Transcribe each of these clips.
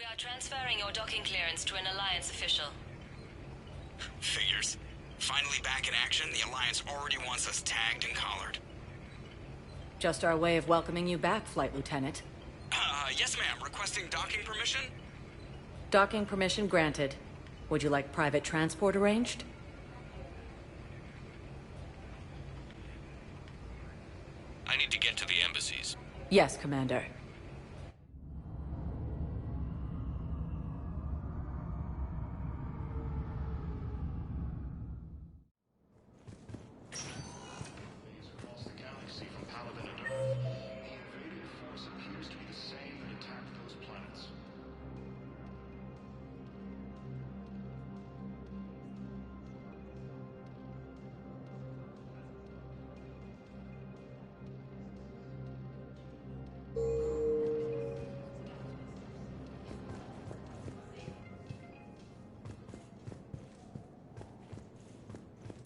are transferring your docking clearance to an Alliance official. Figures. Finally back in action, the Alliance already wants us tagged and collared. Just our way of welcoming you back, Flight Lieutenant. Yes ma'am. Requesting docking permission? Docking permission granted. Would you like private transport arranged? I need to get to the embassies. Yes, Commander.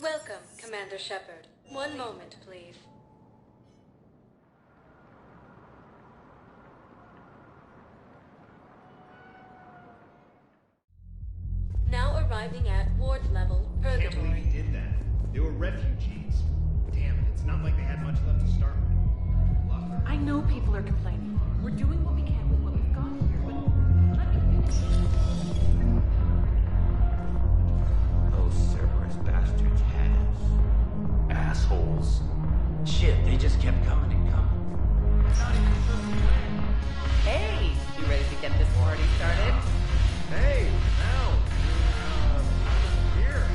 Welcome, Commander Shepard. One moment, please. Now arriving at ward level, I can't believe he did that. They were refugees. Damn it, it's not like they had much left to start with. I know people are complaining. We're doing what we can with what we've got here, but let me finish. Those Cerberus bastards had us. Assholes. Shit, they just kept coming and coming. Hey, you ready to get this party started? Hey, now! Here!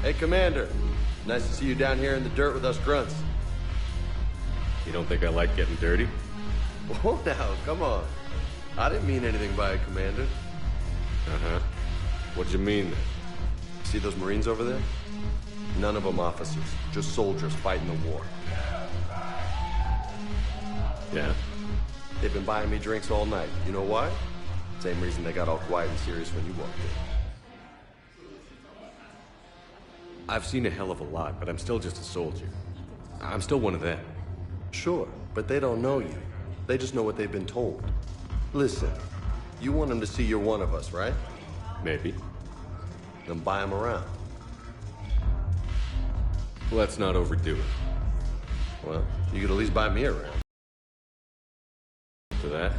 Hey, Commander. Nice to see you down here in the dirt with us grunts. You don't think I like getting dirty? Oh, now, come on. I didn't mean anything by it, Commander. Uh-huh. What'd you mean then? See those Marines over there? None of them officers, just soldiers fighting the war. Yeah? They've been buying me drinks all night. You know why? Same reason they got all quiet and serious when you walked in. I've seen a hell of a lot, but I'm still just a soldier. I'm still one of them. Sure, but they don't know you. They just know what they've been told. Listen, you want them to see you're one of us, right? Maybe. Then buy them around. Let's not overdo it. Well, you could at least buy me around. For that?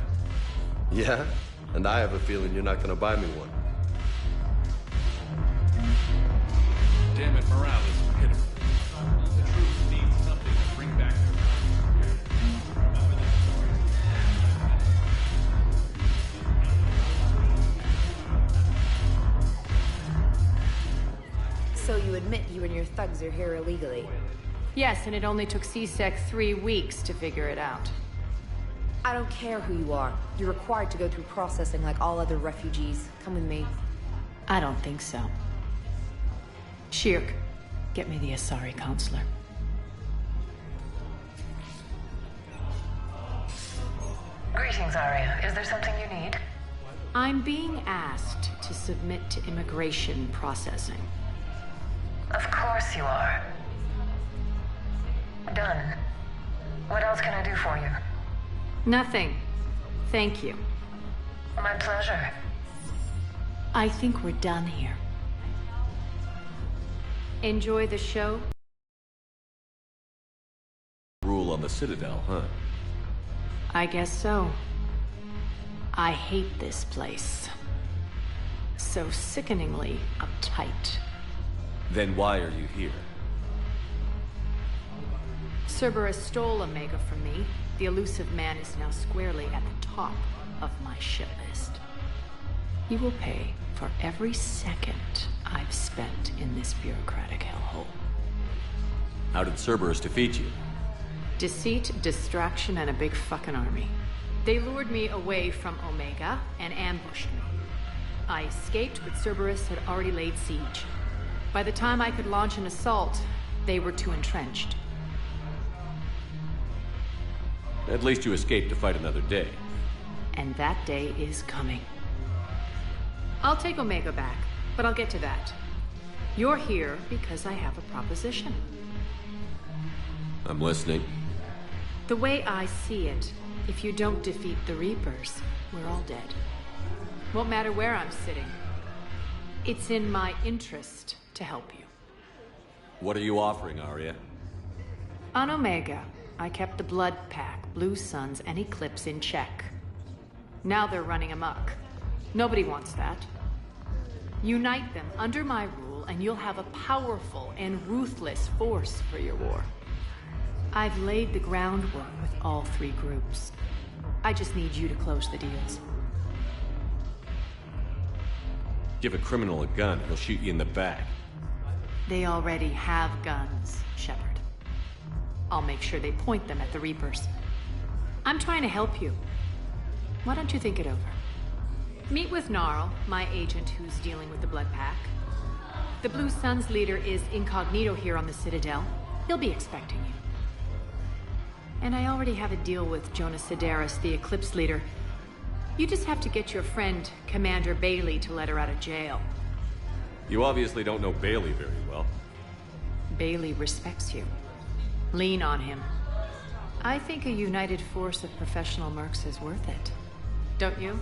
Yeah, and I have a feeling you're not gonna buy me one. Damn it, morale is pitiful. The troops need something to bring back their So you admit you and your thugs are here illegally? Yes, and it only took CSEC 3 weeks to figure it out. I don't care who you are. You're required to go through processing like all other refugees. Come with me. I don't think so. Shirk, get me the Asari counselor. Greetings, Arya. Is there something you need? I'm being asked to submit to immigration processing. Of course you are. Done. What else can I do for you? Nothing. Thank you. My pleasure. I think we're done here. Enjoy the show? Rule on the Citadel, huh? I guess so. I hate this place. So sickeningly uptight. Then why are you here? Cerberus stole Omega from me. The elusive man is now squarely at the top of my shit list. He will pay for every second I've spent in this bureaucratic hellhole. How did Cerberus defeat you? Deceit, distraction, and a big fucking army. They lured me away from Omega and ambushed me. I escaped, but Cerberus had already laid siege. By the time I could launch an assault, they were too entrenched. At least you escaped to fight another day. And that day is coming. I'll take Omega back, but I'll get to that. You're here because I have a proposition. I'm listening. The way I see it, if you don't defeat the Reapers, we're all dead. Won't matter where I'm sitting. It's in my interest to help you. What are you offering, Arya? On Omega, I kept the Blood Pack, Blue Suns, and Eclipse in check. Now they're running amok. Nobody wants that. Unite them under my rule, and you'll have a powerful and ruthless force for your war. I've laid the groundwork with all three groups. I just need you to close the deals. Give a criminal a gun, he'll shoot you in the back. They already have guns, Shepard. I'll make sure they point them at the Reapers. I'm trying to help you. Why don't you think it over? Meet with Gnarl, my agent who's dealing with the Blood Pack. The Blue Suns leader is incognito here on the Citadel. He'll be expecting you. And I already have a deal with Jonas Sedaris, the Eclipse leader. You just have to get your friend, Commander Bailey, to let her out of jail. You obviously don't know Bailey very well. Bailey respects you. Lean on him. I think a united force of professional mercs is worth it. Don't you?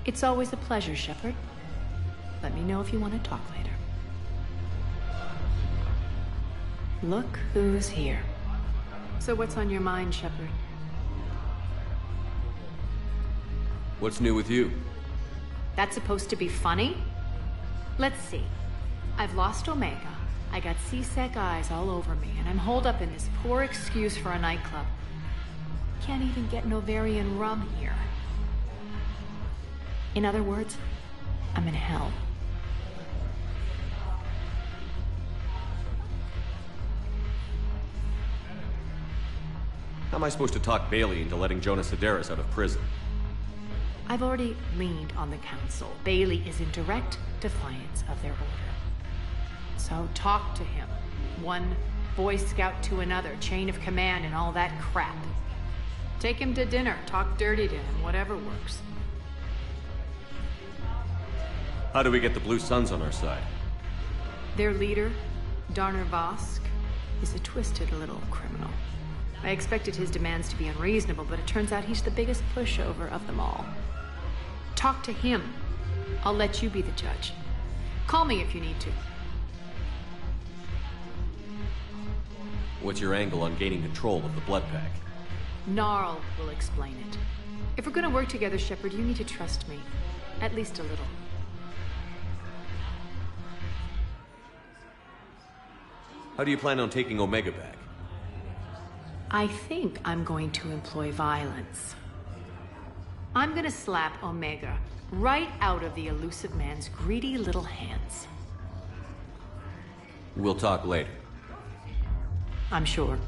It's always a pleasure, Shepard. Let me know if you want to talk later. Look who's here. So what's on your mind, Shepard? What's new with you? That's supposed to be funny? Let's see. I've lost Omega. I got C-Sec eyes all over me, and I'm holed up in this poor excuse for a nightclub. Can't even get an Ovarian rum here. In other words, I'm in hell. How am I supposed to talk Bailey into letting Jonas Sedaris out of prison? I've already leaned on the council. Bailey is in direct defiance of their order. So talk to him. One Boy Scout to another, chain of command and all that crap. Take him to dinner, talk dirty to him, whatever works. How do we get the Blue Suns on our side? Their leader, Darner Vosk, is a twisted little criminal. I expected his demands to be unreasonable, but it turns out he's the biggest pushover of them all. Talk to him. I'll let you be the judge. Call me if you need to. What's your angle on gaining control of the Blood Pack? Gnarl will explain it. If we're gonna work together, Shepard, you need to trust me. At least a little. How do you plan on taking Omega back? I think I'm going to employ violence. I'm gonna slap Omega right out of the elusive man's greedy little hands. We'll talk later. I'm sure.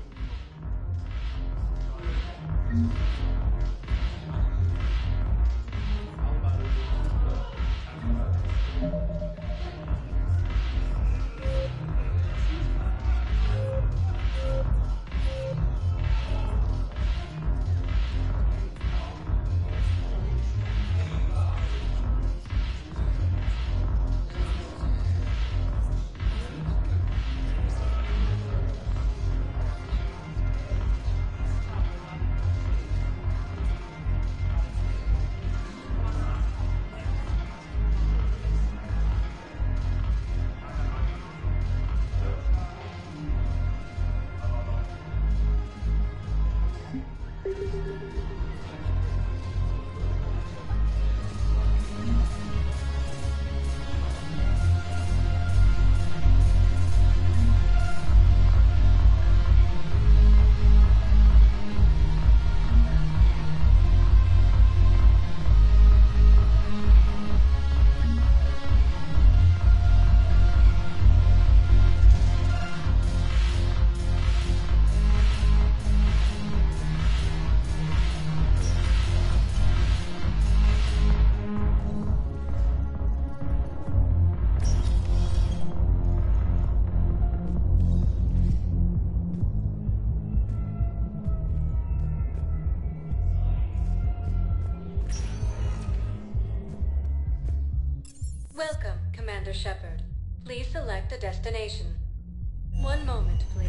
Commander Shepard. Please select a destination. One moment, please.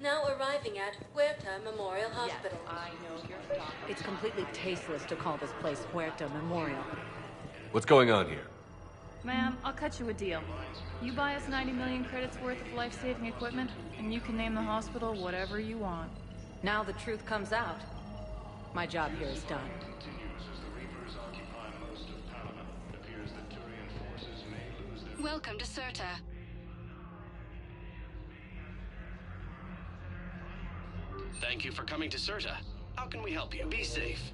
Now arriving at Huerta Memorial Hospital. Yes, I know your stuff. It's completely tasteless to call this place Huerta Memorial. What's going on here? Ma'am, I'll cut you a deal. You buy us 90 million credits worth of life-saving equipment, and you can name the hospital whatever you want. Now the truth comes out. My job here is done. Welcome to Cirta. Thank you for coming to Cirta. How can we help you? Be safe.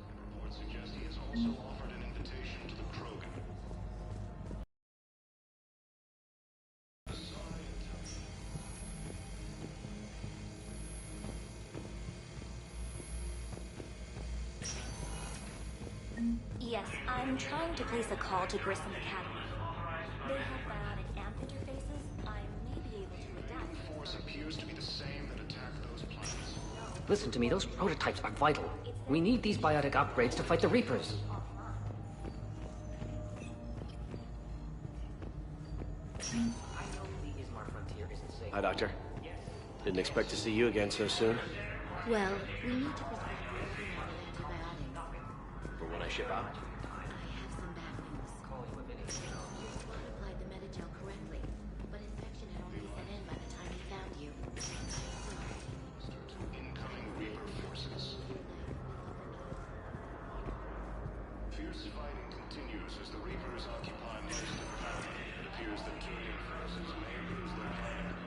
Yes, I'm trying to place a call to Grissom Academy. They have biotic amp interfaces. I may be able to adapt. Force appears to be the same that attacked those planets. Listen to me, those prototypes are vital. We need these biotic upgrades to fight the Reapers. Hi, Doctor. Didn't expect to see you again so soon. Well, we need to prepare For when I ship out. I have some bad news. You applied the metagel correctly, but infection had already set in by the time he found you. Incoming Reaper forces. Fierce fighting continues as the Reapers occupy most of the planet. It appears that Turian forces may lose their planet.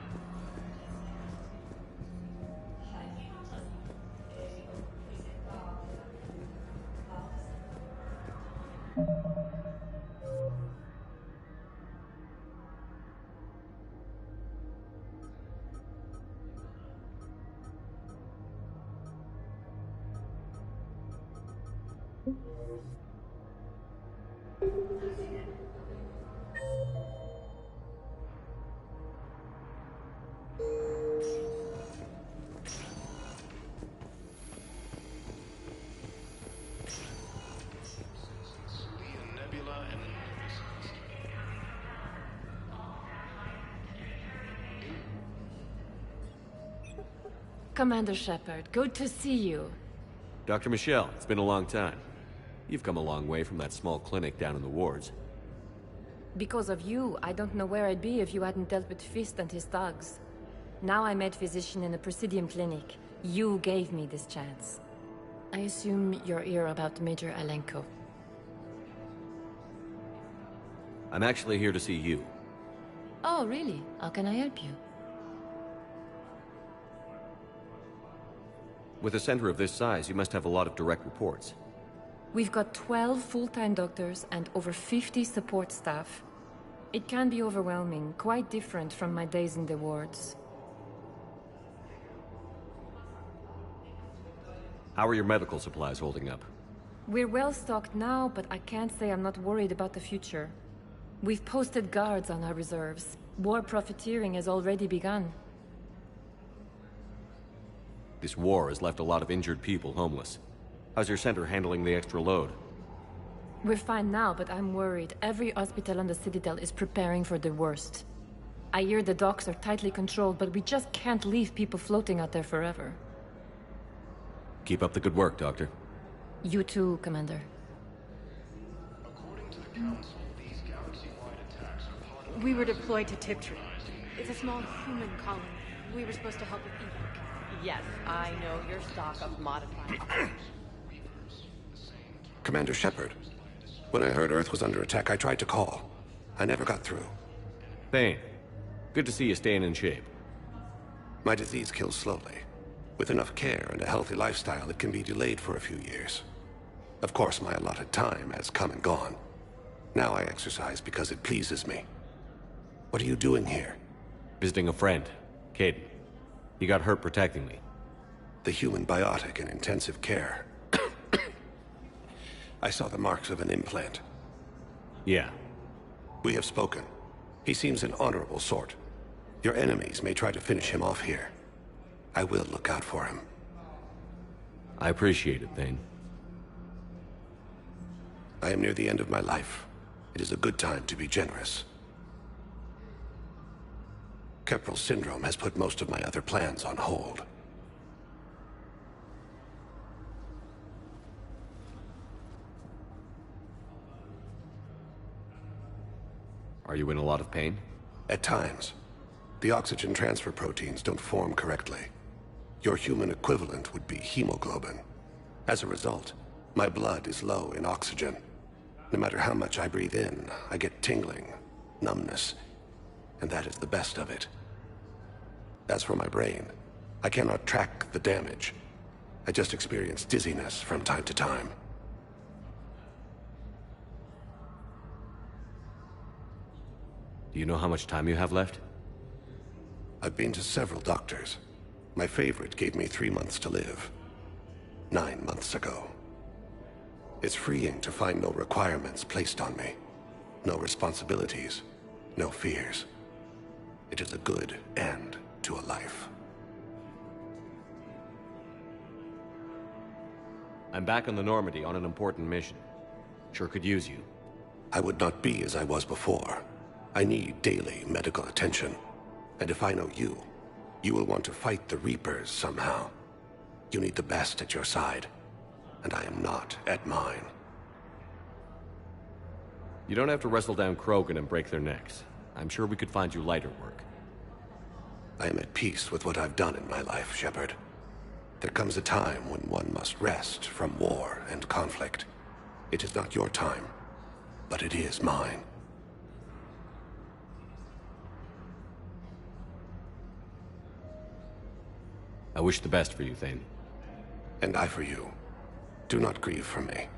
Commander Shepard, good to see you. Dr. Michelle, it's been a long time. You've come a long way from that small clinic down in the wards. Because of you, I don't know where I'd be if you hadn't dealt with Fist and his thugs. Now I'm med physician in the Presidium Clinic. You gave me this chance. I assume you're here about Major Alenko. I'm actually here to see you. Oh, really? How can I help you? With a center of this size, you must have a lot of direct reports. We've got 12 full-time doctors and over 50 support staff. It can be overwhelming, quite different from my days in the wards. How are your medical supplies holding up? We're well-stocked now, but I can't say I'm not worried about the future. We've posted guards on our reserves. War profiteering has already begun. This war has left a lot of injured people homeless. How's your center handling the extra load? We're fine now, but I'm worried. Every hospital on the Citadel is preparing for the worst. I hear the docks are tightly controlled, but we just can't leave people floating out there forever. Keep up the good work, Doctor. You too, Commander. According to the Council, these galaxy-wide attacks are part of... We were deployed to Tiptree. It's a small human colony. We were supposed to help with evac. Yes, I know your stock of modified... Commander Shepard. When I heard Earth was under attack, I tried to call. I never got through. Thane, good to see you staying in shape. My disease kills slowly. With enough care and a healthy lifestyle, it can be delayed for a few years. Of course, my allotted time has come and gone. Now I exercise because it pleases me. What are you doing here? Visiting a friend, Caden. He got hurt protecting me. The human biotic in intensive care. I saw the marks of an implant. Yeah. We have spoken. He seems an honorable sort. Your enemies may try to finish him off here. I will look out for him. I appreciate it, Thane. I am near the end of my life. It is a good time to be generous. Keppel syndrome has put most of my other plans on hold. Are you in a lot of pain? At times. The oxygen transfer proteins don't form correctly. Your human equivalent would be hemoglobin. As a result, my blood is low in oxygen. No matter how much I breathe in, I get tingling, numbness, and that is the best of it. As for my brain, I cannot track the damage. I just experience dizziness from time to time. Do you know how much time you have left? I've been to several doctors. My favorite gave me 3 months to live. 9 months ago. It's freeing to find no requirements placed on me. No responsibilities. No fears. It is a good end to a life. I'm back on the Normandy on an important mission. Sure could use you. I would not be as I was before. I need daily medical attention. And if I know you, you will want to fight the Reapers somehow. You need the best at your side, and I am not at mine. You don't have to wrestle down Krogan and break their necks. I'm sure we could find you lighter work. I am at peace with what I've done in my life, Shepard. There comes a time when one must rest from war and conflict. It is not your time, but it is mine. I wish the best for you, Thane. And I for you. Do not grieve for me.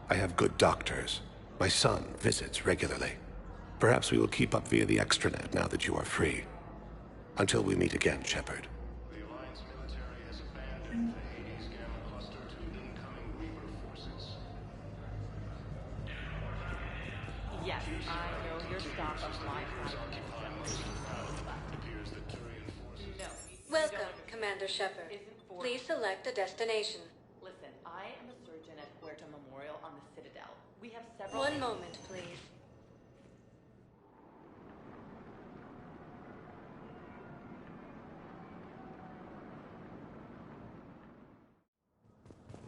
I have good doctors. My son visits regularly. Perhaps we will keep up via the extranet now that you are free. Until we meet again, Shepard. The Alliance military has abandoned the Hades Gamma cluster to incoming Reaper forces. Yes, I know your stuff of my Welcome, Commander Shepard. Please select a destination. Listen, I am a surgeon at Huerta Memorial on the Citadel. We have several... One moment, please.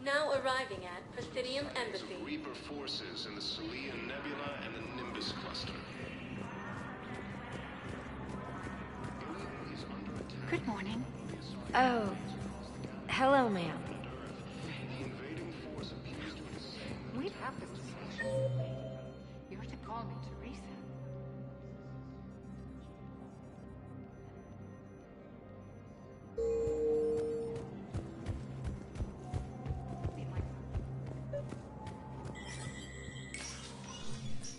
Now arriving at Presidium Embassy. Reaper forces in the Celian Nebula and the Nimbus cluster. Good morning. Oh. Hello, ma'am. We'd have this discussion. You're to call me Teresa.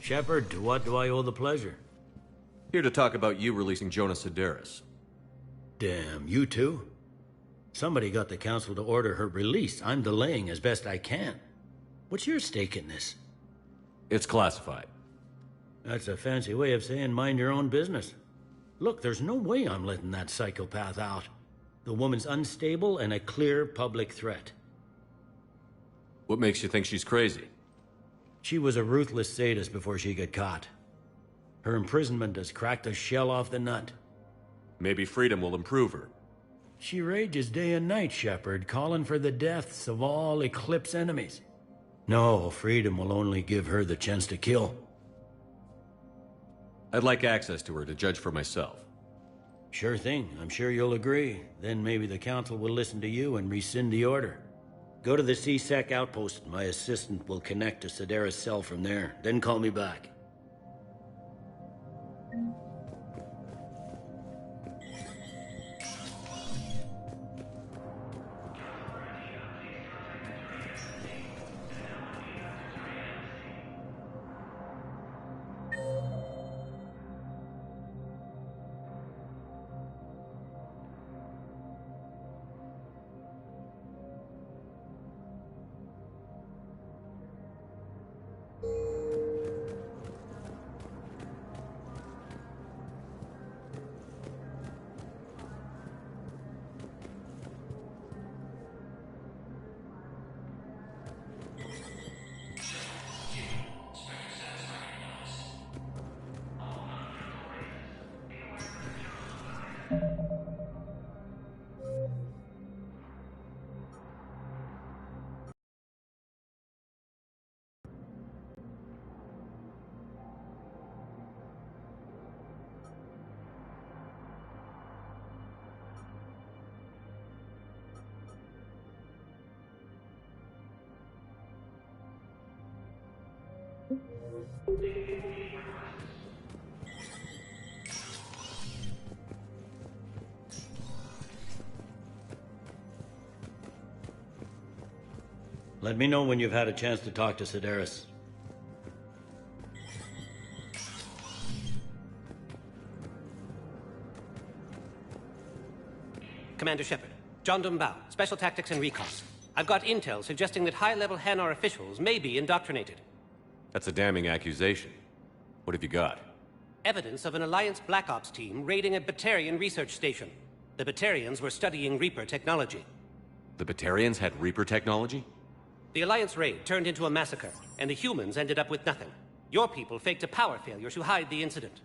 Shepard, to what do I owe the pleasure? Here to talk about you releasing Jonas Sedaris. Damn, you too? Somebody got the council to order her release. I'm delaying as best I can. What's your stake in this? It's classified. That's a fancy way of saying mind your own business. Look, there's no way I'm letting that psychopath out. The woman's unstable and a clear public threat. What makes you think she's crazy? She was a ruthless sadist before she got caught. Her imprisonment has cracked the shell off the nut. Maybe freedom will improve her. She rages day and night, Shepard, calling for the deaths of all Eclipse enemies. No, freedom will only give her the chance to kill. I'd like access to her to judge for myself. Sure thing. I'm sure you'll agree. Then maybe the council will listen to you and rescind the order. Go to the C-Sec outpost. My assistant will connect to Sedaris' cell from there. Then call me back. Let me know when you've had a chance to talk to Sedaris. Commander Shepard, John Dumbao, Special Tactics and Recon. I've got intel suggesting that high-level Hanar officials may be indoctrinated. That's a damning accusation. What have you got? Evidence of an Alliance Black Ops team raiding a Batarian research station. The Batarians were studying Reaper technology. The Batarians had Reaper technology? The Alliance raid turned into a massacre, and the humans ended up with nothing. Your people faked a power failure to hide the incident.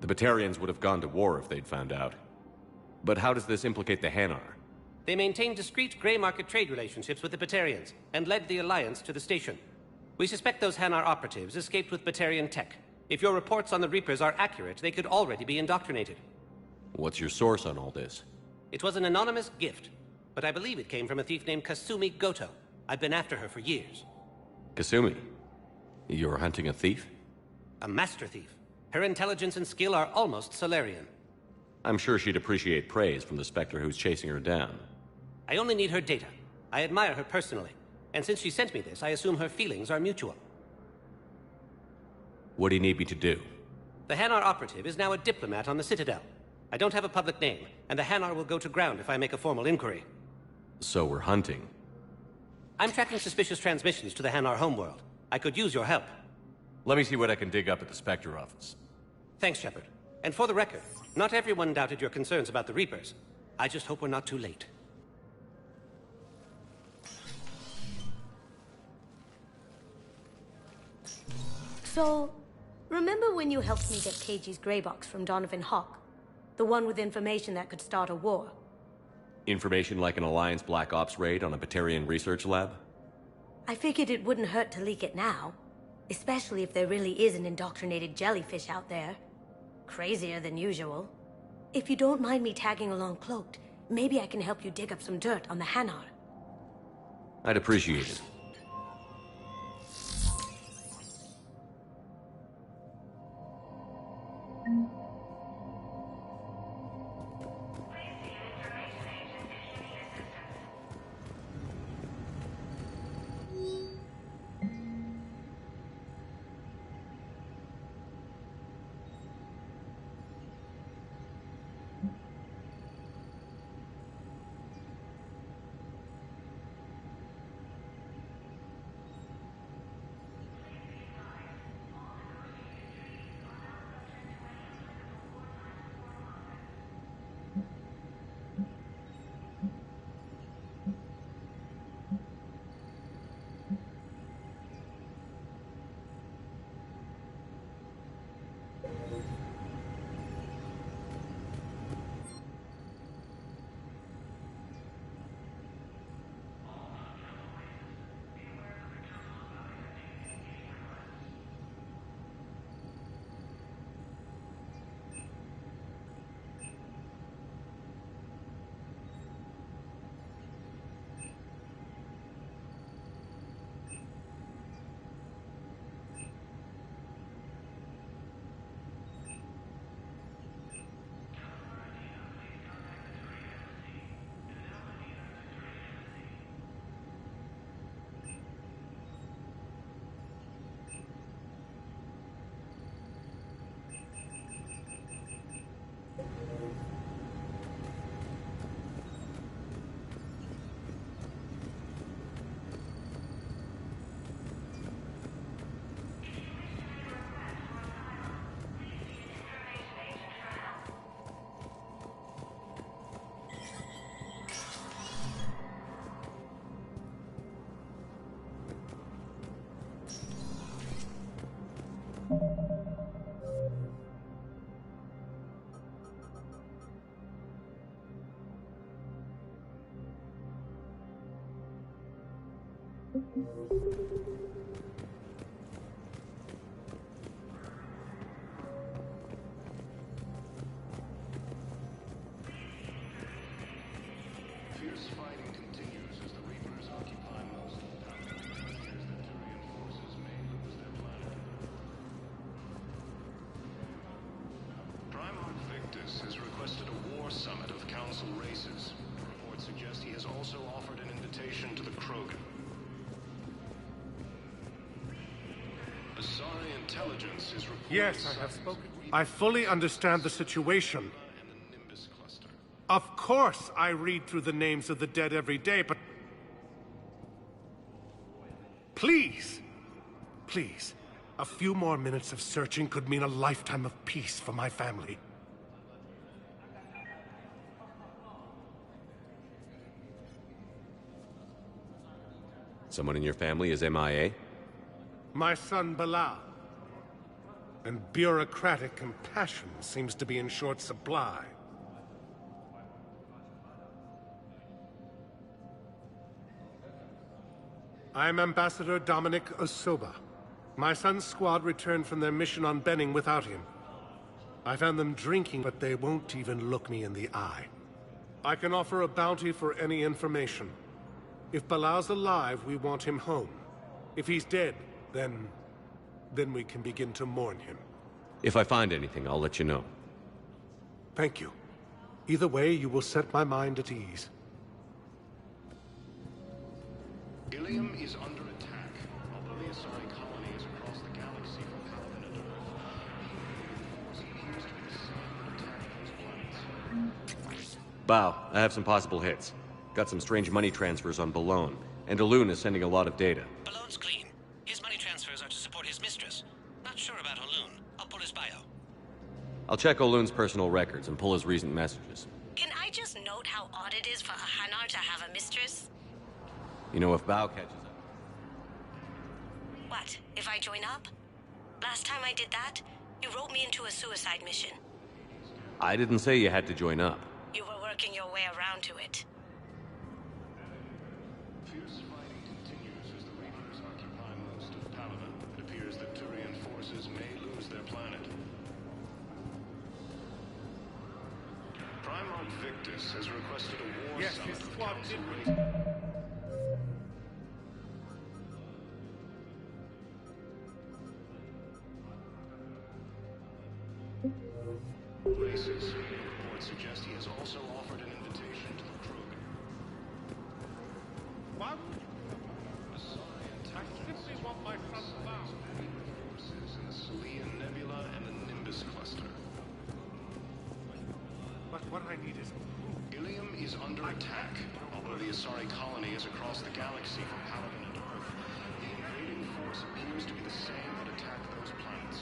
The Batarians would have gone to war if they'd found out. But how does this implicate the Hanar? They maintained discreet gray market trade relationships with the Batarians, and led the Alliance to the station. We suspect those Hanar operatives escaped with Batarian tech. If your reports on the Reapers are accurate, they could already be indoctrinated. What's your source on all this? It was an anonymous gift, but I believe it came from a thief named Kasumi Goto. I've been after her for years. Kasumi? You're hunting a thief? A master thief. Her intelligence and skill are almost Solarian. I'm sure she'd appreciate praise from the Spectre who's chasing her down. I only need her data. I admire her personally. And since she sent me this, I assume her feelings are mutual. What do you need me to do? The Hanar operative is now a diplomat on the Citadel. I don't have a public name, and the Hanar will go to ground if I make a formal inquiry. So we're hunting. I'm tracking suspicious transmissions to the Hanar homeworld. I could use your help. Let me see what I can dig up at the Spectre office. Thanks, Shepard. And for the record, not everyone doubted your concerns about the Reapers. I just hope we're not too late. So, remember when you helped me get KG's grey box from Donovan Hawk? The one with information that could start a war? Information like an Alliance Black Ops raid on a Batarian research lab? I figured it wouldn't hurt to leak it now. Especially if there really is an indoctrinated jellyfish out there. Crazier than usual. If you don't mind me tagging along cloaked, maybe I can help you dig up some dirt on the Hanar. I'd appreciate it. Fierce fighting continues as the Reapers occupy most of the town. It appears that Turian forces may lose their planet. war summit of council races. Reports suggest he has also offered an invitation to the Krogan. Asari intelligence is reporting... Yes, I have spoken. I fully understand the situation. Of course I read through the names of the dead every day, but... Please! Please. A few more minutes of searching could mean a lifetime of peace for my family. Someone in your family is MIA? My son, Bilal. And bureaucratic compassion seems to be in short supply. I'm Ambassador Dominic Osoba. My son's squad returned from their mission on Benning without him. I found them drinking, but they won't even look me in the eye. I can offer a bounty for any information. If Bilal's alive, we want him home. If he's dead, then we can begin to mourn him. If I find anything, I'll let you know. Thank you. Either way, you will set my mind at ease. Ilium is under attack, although the Asari colony is across the galaxy from Paladin and Earth. Appears to be the same that attacked those planets. Bow, I have some possible hits. Got some strange money transfers on Balone, and Olun is sending a lot of data. Balone's clean. His money transfers are to support his mistress. Not sure about Olun. I'll pull his bio. I'll check Olun's personal records and pull his recent messages. Can I just note how odd it is for a Hanar to have a mistress? You know, if Bow catches up... What, if I join up? Last time I did that, you wrote me into a suicide mission. I didn't say you had to join up. You were working your way around to it. Fierce fighting continues as the Reapers occupy most of Paladin. It appears that Turian forces may lose their planet. Primarch Victus has requested a war summit of council races. Reports suggest he has also offered an invitation to the Krogan. What? I simply want my son found. Forces in the Salian Nebula and the Nimbus cluster. But what I need is... Ilium is under attack. Although the Asari colony is across the galaxy from Paladin and Earth, the invading force appears to be the same that attacked those planets.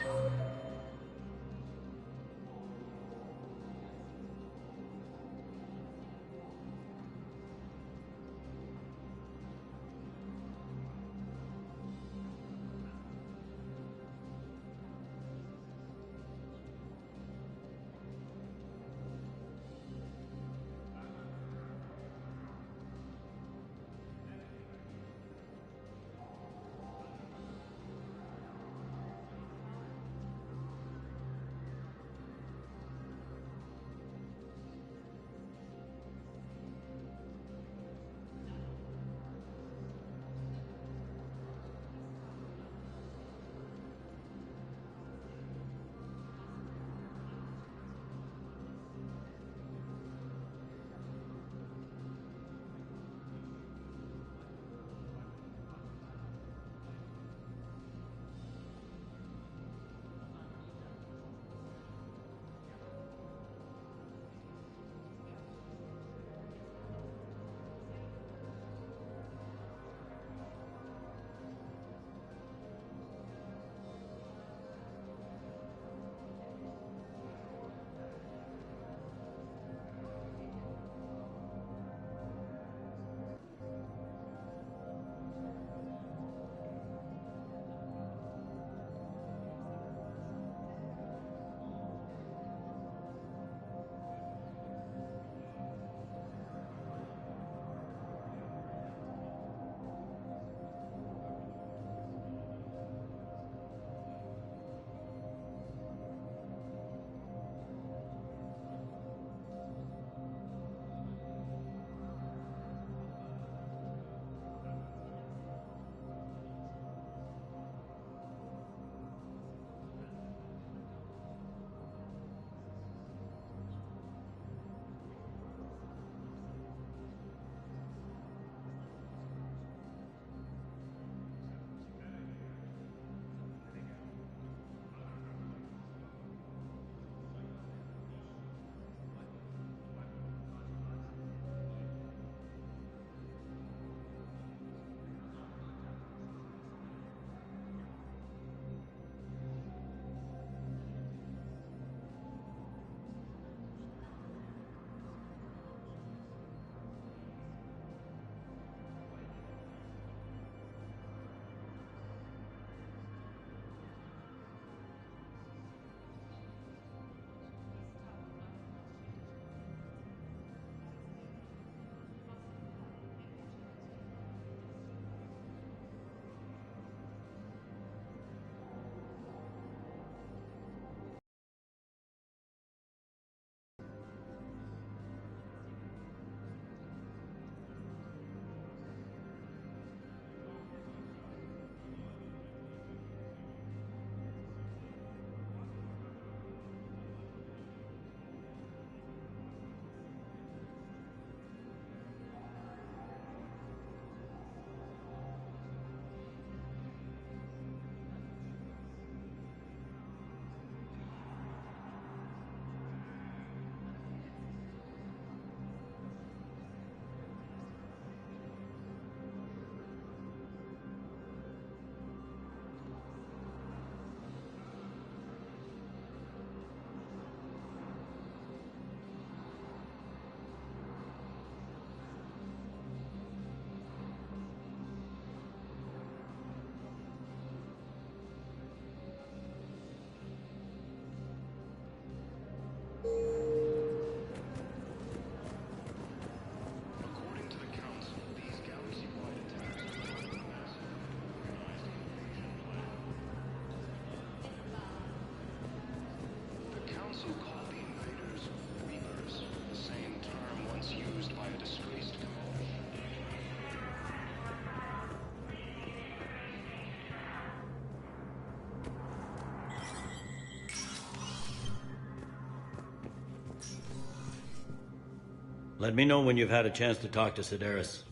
Let me know when you've had a chance to talk to Sedaris.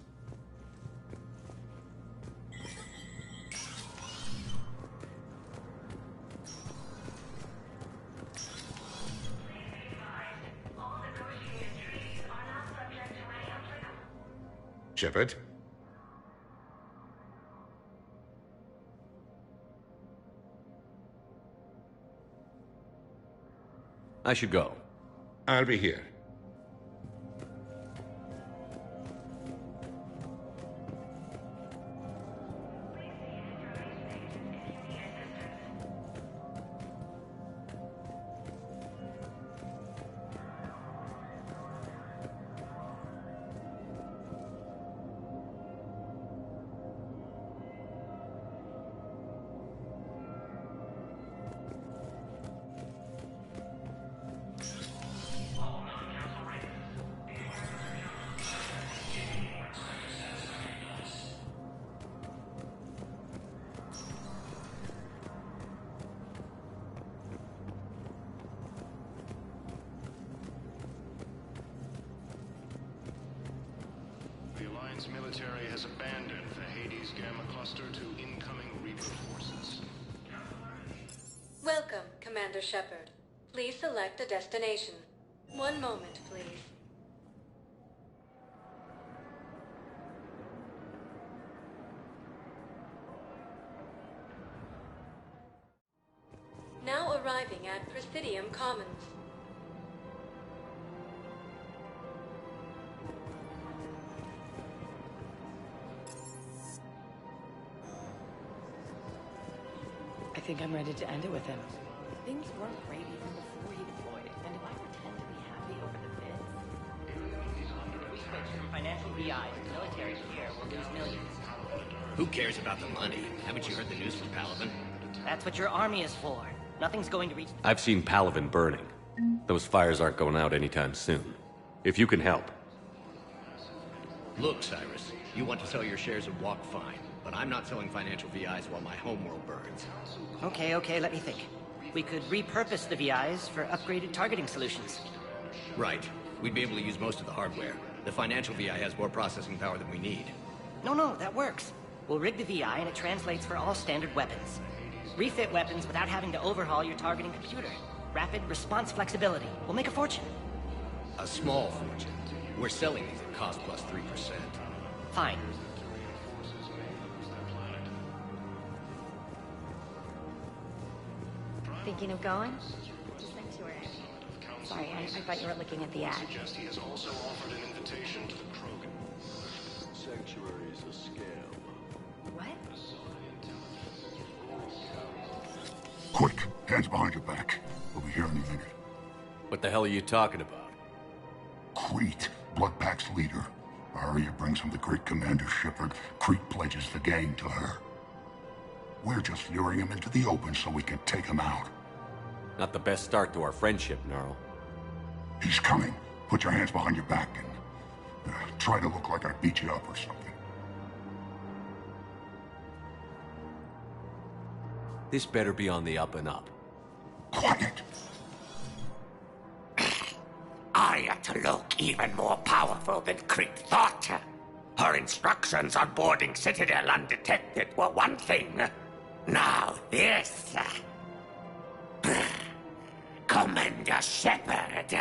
Shepard? I should go. I'll be here. The Alliance military has abandoned the Hades Gamma cluster to incoming Reaper forces. Welcome, Commander Shepard. Please select a destination. One moment, please. Now arriving at Presidium Commons. I think I'm ready to end it with him. Things weren't great even before he deployed, and if I pretend to be happy over the bits... We switch from financial VIs to military here, we'll lose millions. Who cares about the money? Haven't you heard the news from Palaven? That's what your army is for. Nothing's going to reach... I've seen Palaven burning. Those fires aren't going out anytime soon. If you can help. Look, Cyrus, you want to sell your shares of Walk, fine. But I'm not selling financial VIs while my homeworld burns. Okay, let me think. We could repurpose the VIs for upgraded targeting solutions. Right. We'd be able to use most of the hardware. The financial VI has more processing power than we need. No, that works. We'll rig the VI and it translates for all standard weapons. Refit weapons without having to overhaul your targeting computer. Rapid response flexibility. We'll make a fortune. A small fortune. We're selling these at cost plus 3%. Fine. Thinking of going? Sorry, I thought you were looking at the ad. He has also offered an invitation to the Krogan. Sanctuary is a scam. What? Quick, hands behind your back. We'll be here any minute. What the hell are you talking about? Crete, Bloodpack's leader. Arya brings him the great Commander Shepard. Crete pledges the gang to her. We're just luring him into the open so we can take him out. Not the best start to our friendship, Gnarl. He's coming. Put your hands behind your back and try to look like I beat you up or something. This better be on the up and up. Quiet. Arya to look even more powerful than Crete thought. Her instructions on boarding Citadel undetected were one thing. Now this. Commander Shepard,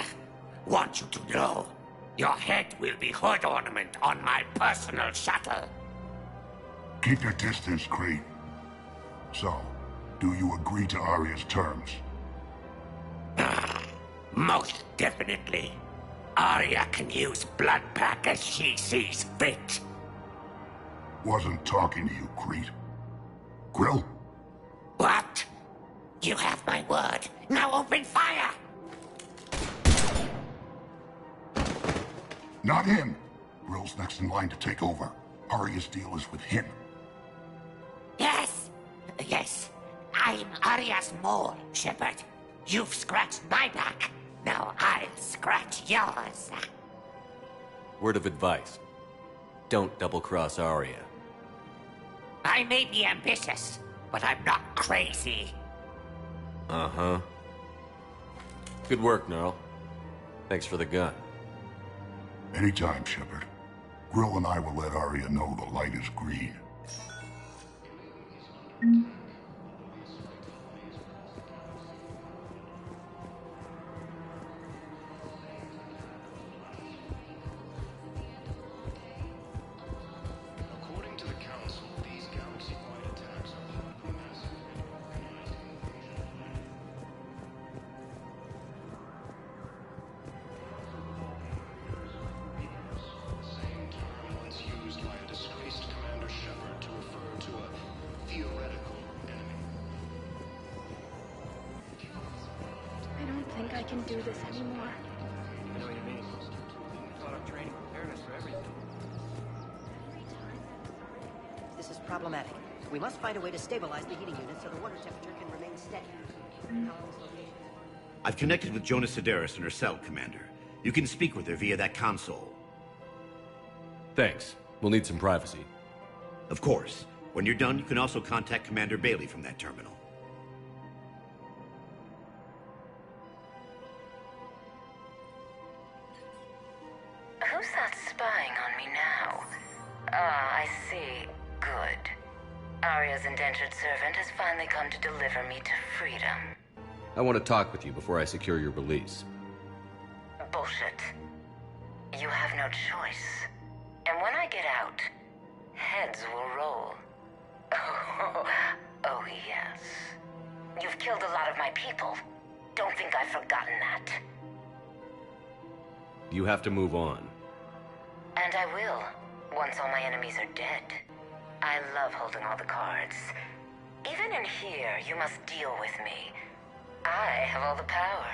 want you to know, your head will be hood ornament on my personal shuttle. Keep your distance, Crete. So, do you agree to Arya's terms? Most definitely. Arya can use Bloodpack as she sees fit. Wasn't talking to you, Crete. Grill? What? You have my word. Now open fire! Not him. Grill's next in line to take over. Arya's deal is with him. Yes. I'm Arya's mole, Shepard. You've scratched my back. Now I'll scratch yours. Word of advice. Don't double-cross Arya. I may be ambitious, but I'm not crazy. Uh-huh. Good work, Gnarl. Thanks for the gun. Anytime, Shepard. Grill and I will let Arya know the light is green. According to the Council, these galaxy-wide attacks are part of a massive organized invasion. The same term once used by a disgraced Commander Shepard to refer to a theoretical enemy. I don't think I can do this anymore. I know what you mean. Caught up training prepared us for everything. This is problematic. We must find a way to stabilize the heating unit so the water temperature can remain steady. I've connected with Jonas Sedaris in her cell, Commander. You can speak with her via that console. Thanks. We'll need some privacy. Of course. When you're done, you can also contact Commander Bailey from that terminal. Who's that spying on me now? Ah, I see. Good. Arya's indentured servant has finally come to deliver me to freedom. I want to talk with you before I secure your release. Bullshit. You have no choice. And when I get out, heads will roll. Oh, yes. You've killed a lot of my people. Don't think I've forgotten that. You have to move on. And I will, once all my enemies are dead. I love holding all the cards. Even in here, you must deal with me. I have all the power.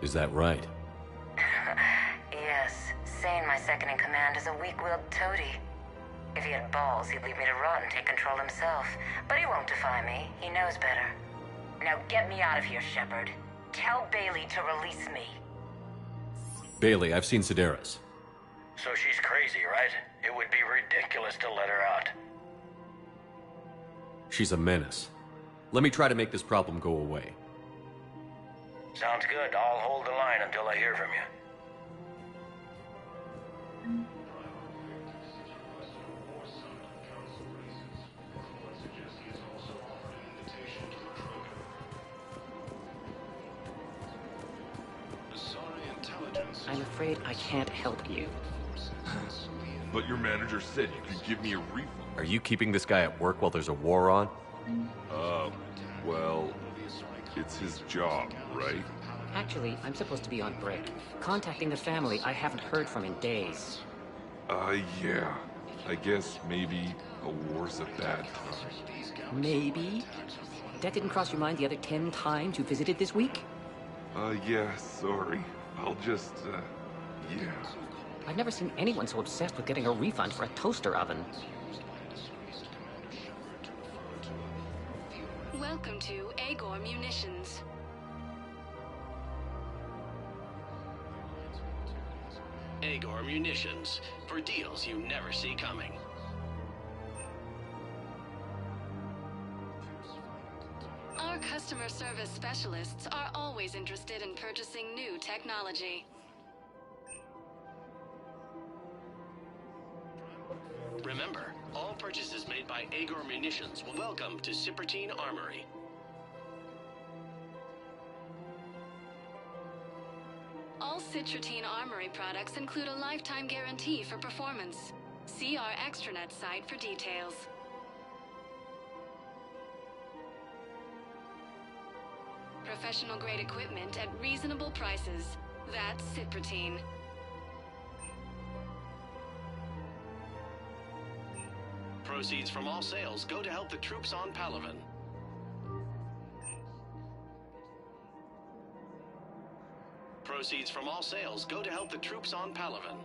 Is that right? Yes, Sane, my second-in-command, is a weak-willed toady. If he had balls, he'd leave me to rot and take control himself. But he won't defy me. He knows better. Now get me out of here, Shepard. Tell Bailey to release me. Bailey, I've seen Sedaris. So she's crazy, right? It would be ridiculous to let her out. She's a menace. Let me try to make this problem go away. Sounds good. I'll hold the line until I hear from you. I'm afraid I can't help you. But your manager said you could give me a refund. Are you keeping this guy at work while there's a war on? Well, it's his job, right? Actually, I'm supposed to be on break. Contacting the family I haven't heard from in days. Yeah. I guess maybe a war's a bad time. Maybe? That didn't cross your mind the other 10 times you visited this week? Yeah, sorry. I'll just, yeah. I've never seen anyone so obsessed with getting a refund for a toaster oven. Welcome to Agor Munitions. Agor Munitions, for deals you never see coming. Our customer service specialists are always interested in purchasing new technology. Remember, all purchases made by Agor Munitions will welcome to Cipertine Armory. All Citrotine Armory products include a lifetime guarantee for performance. See our extranet site for details. Professional-grade equipment at reasonable prices. That's Ciprotine. Proceeds from all sales go to help the troops on Palaven. Proceeds from all sales go to help the troops on Palaven.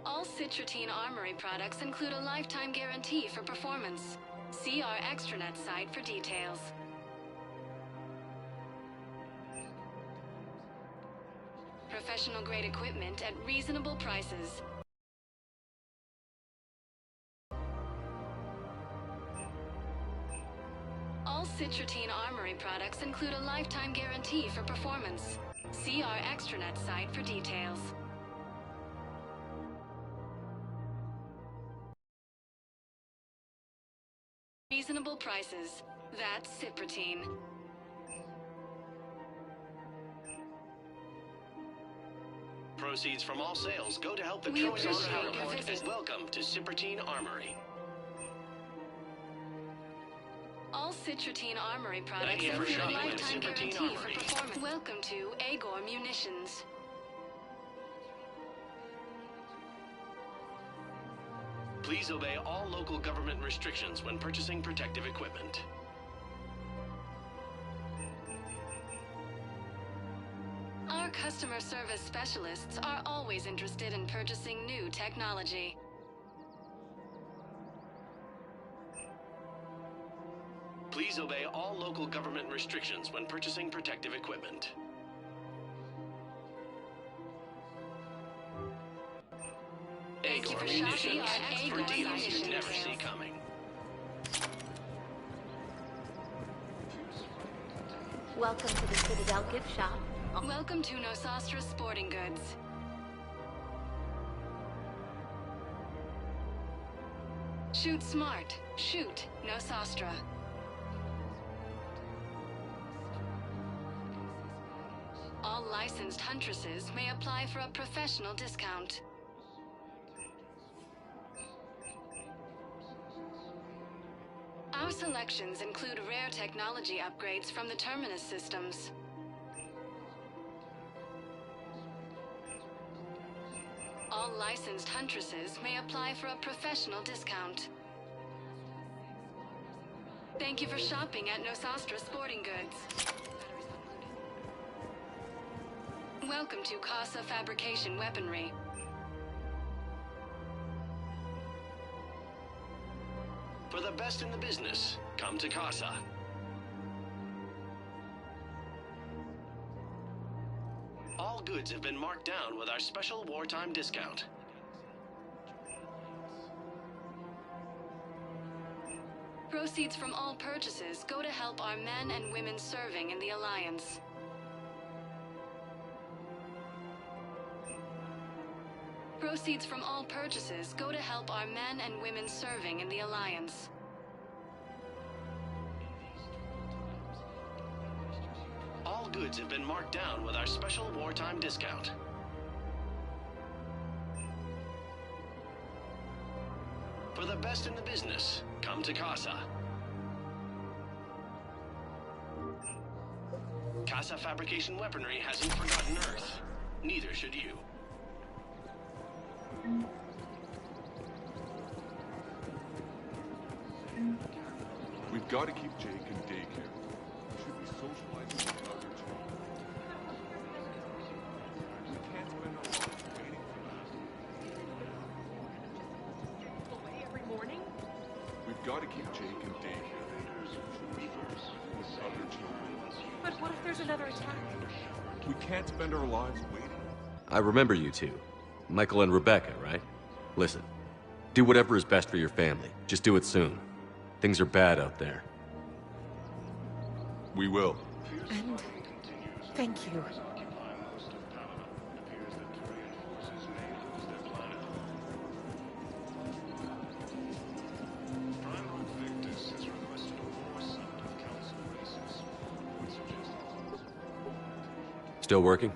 All Citrotine Armory products include a lifetime guarantee for performance. See our extranet site for details. Professional-grade equipment at reasonable prices. All Citratine Armory products include a lifetime guarantee for performance. See our extranet site for details. Reasonable prices. That's Citratine. Proceeds from all sales go to help the We Troy Honor appreciate your Airport, visit. and welcome to Citratine Armory. All Citratine Armory products Thank you for include a shopping at lifetime Citratine guarantee for Armory. performance. Welcome to Agor Munitions. Please obey all local government restrictions when purchasing protective equipment. Our customer service specialists are always interested in purchasing new technology. Please obey all local government restrictions when purchasing protective equipment. Thank you Agor for shopping Munitions, at for Agor deals you Munitions. never see coming. Welcome to the Citadel gift shop. Welcome to Nosastra Sporting Goods. Shoot smart. Shoot Nosastra. All licensed huntresses may apply for a professional discount. Our selections include rare technology upgrades from the Terminus systems. All licensed huntresses may apply for a professional discount. Thank you for shopping at Nosastra Sporting Goods. Welcome to Casa Fabrication Weaponry. For the best in the business, come to Casa. All goods have been marked down with our special wartime discount. Proceeds from all purchases go to help our men and women serving in the Alliance. Proceeds from all purchases go to help our men and women serving in the Alliance. All goods have been marked down with our special wartime discount. For the best in the business, come to Casa. Casa Fabrication Weaponry hasn't forgotten Earth. Neither should you. We've got to keep Jake in daycare. Should we socialize with the other two? We can't spend our lives waiting for that. Away every morning? We've got to keep Jake in daycare. Should we with other children? But what if there's another attack? We can't spend our lives waiting. I remember you two. Michael and Rebecca, right? Listen, do whatever is best for your family. Just do it soon. Things are bad out there. We will. And thank you. Still working?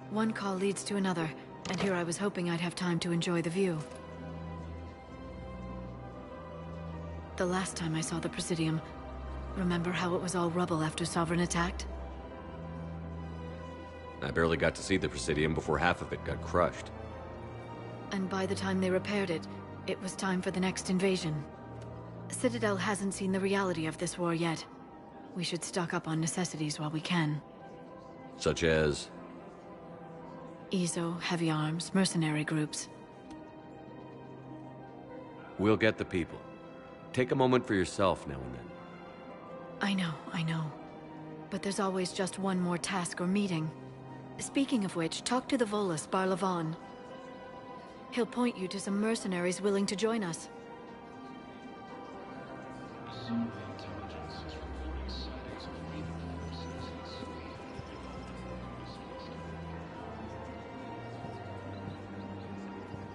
One call leads to another, and here I was hoping I'd have time to enjoy the view. The last time I saw the Presidium, remember how it was all rubble after Sovereign attacked? I barely got to see the Presidium before half of it got crushed. And by the time they repaired it, it was time for the next invasion. Citadel hasn't seen the reality of this war yet. We should stock up on necessities while we can. Such as? EZO, heavy arms, mercenary groups. We'll get the people. Take a moment for yourself now and then. I know. But there's always just one more task or meeting. Speaking of which, talk to the Volus, Barlavan. He'll point you to some mercenaries willing to join us. Some of the intelligence is reporting sightings of Reaper forces in Sweden.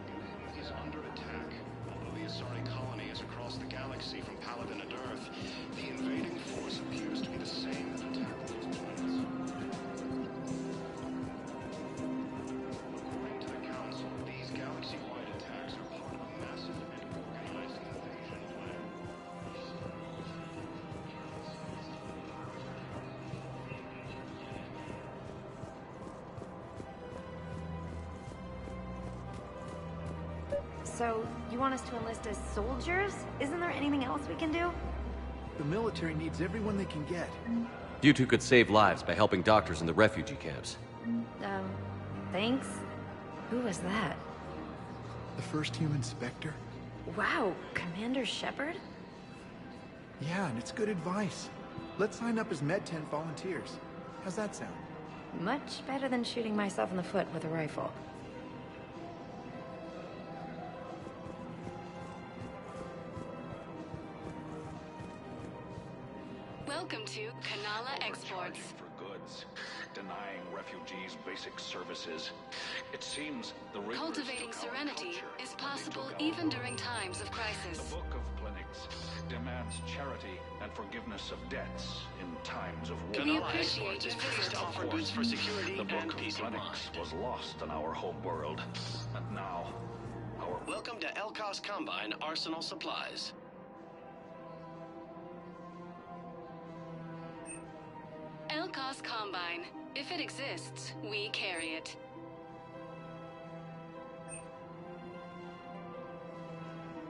Ilium is under attack. Although the Asari colony is across the galaxy from Paladin and Earth, the invading force appears to be the same that attacked those planets. According to the Council, these galaxy-wide attacks are part of a massive and organized invasion plan. So, you want us to enlist as soldiers? Isn't there anything else we can do? The military needs everyone they can get. You two could save lives by helping doctors in the refugee camps. Thanks? Who was that? The first human Spectre? Wow, Commander Shepard? Yeah, and it's good advice. Let's sign up as Med-10 volunteers. How's that sound? Much better than shooting myself in the foot with a rifle. Welcome to Kanala Exports. For goods, denying refugees basic services. It seems the Reapers Cultivating took our serenity culture. is possible They took our even during hope. times of crisis. The Book of Clinics demands charity and forgiveness of debts in times of war. We appreciate your visit. To offer goods for security the Book of Clinics was lost in our home world, and now our Welcome to Elkos Combine Arsenal Supplies. Elkos Combine. If it exists, we carry it.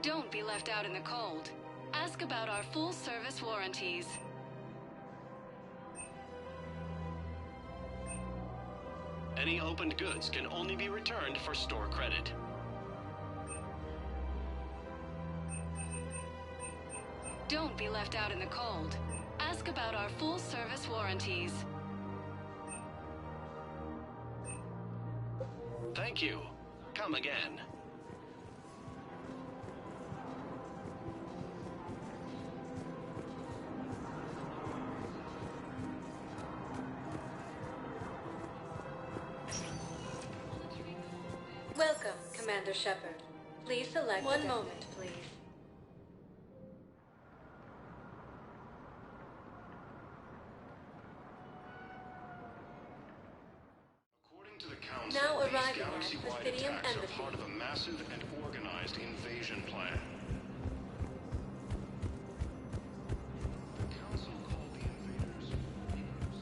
Don't be left out in the cold. Ask about our full-service warranties. Any opened goods can only be returned for store credit. Don't be left out in the cold. Ask about our full-service warranties. Thank you. Come again. Welcome, Commander Shepard. Please select one moment, please. According to the Council, Now these arriving at galaxy-wide Presidium attacks are Embassy. part of a massive and organized invasion plan. The Council called the invaders Reapers.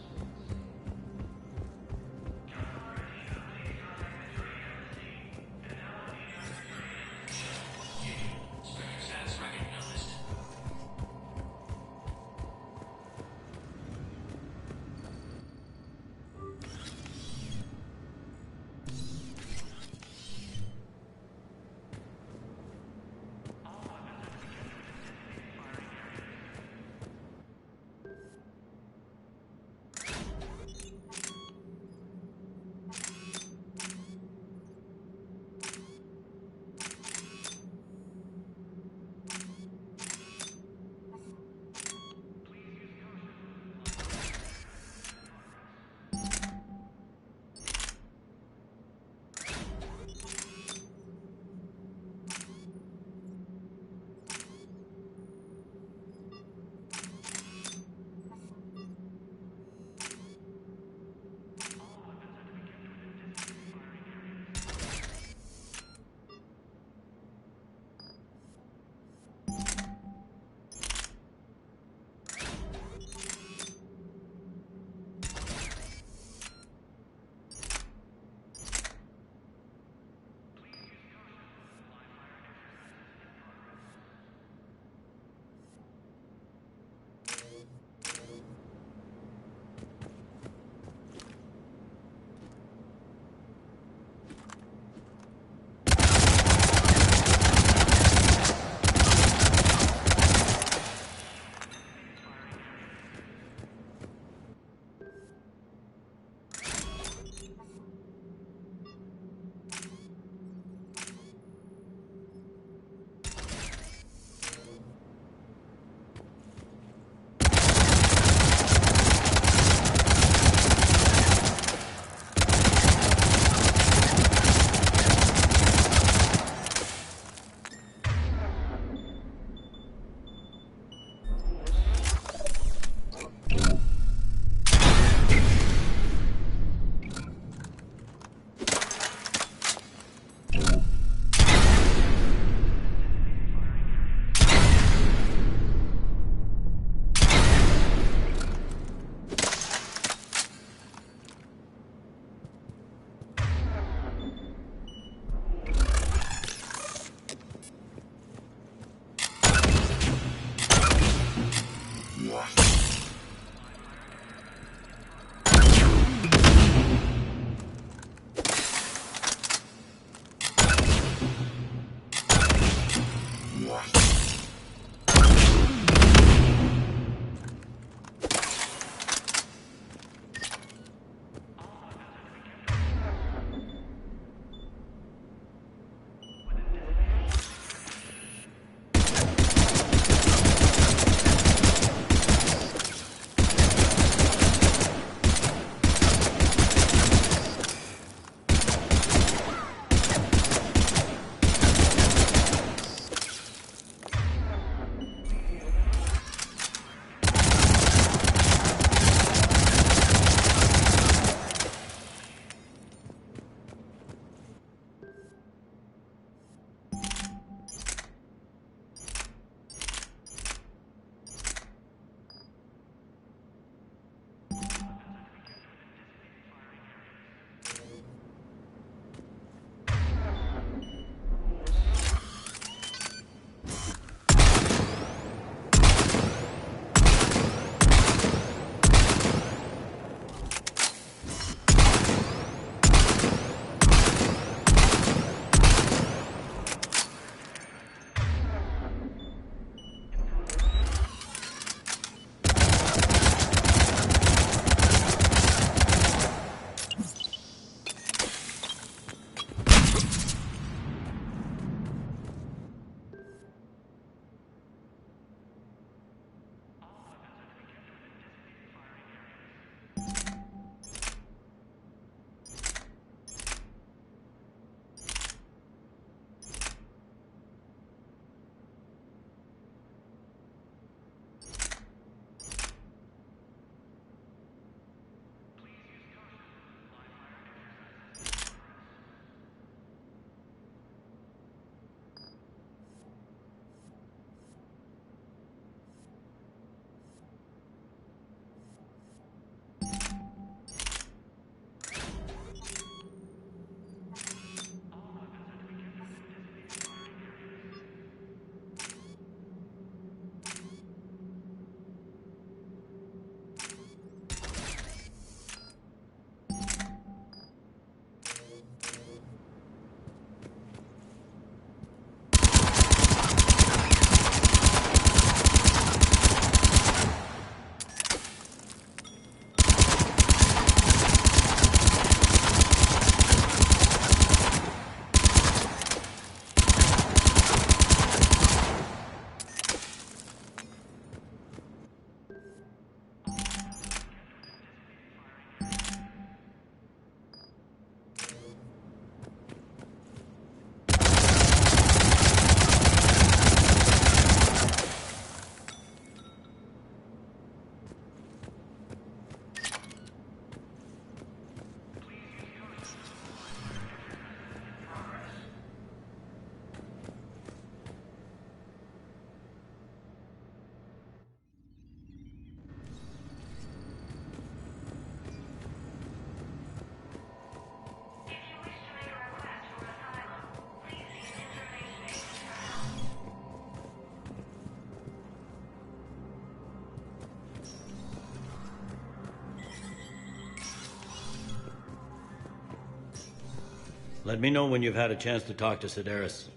Let me know when you've had a chance to talk to Sedaris.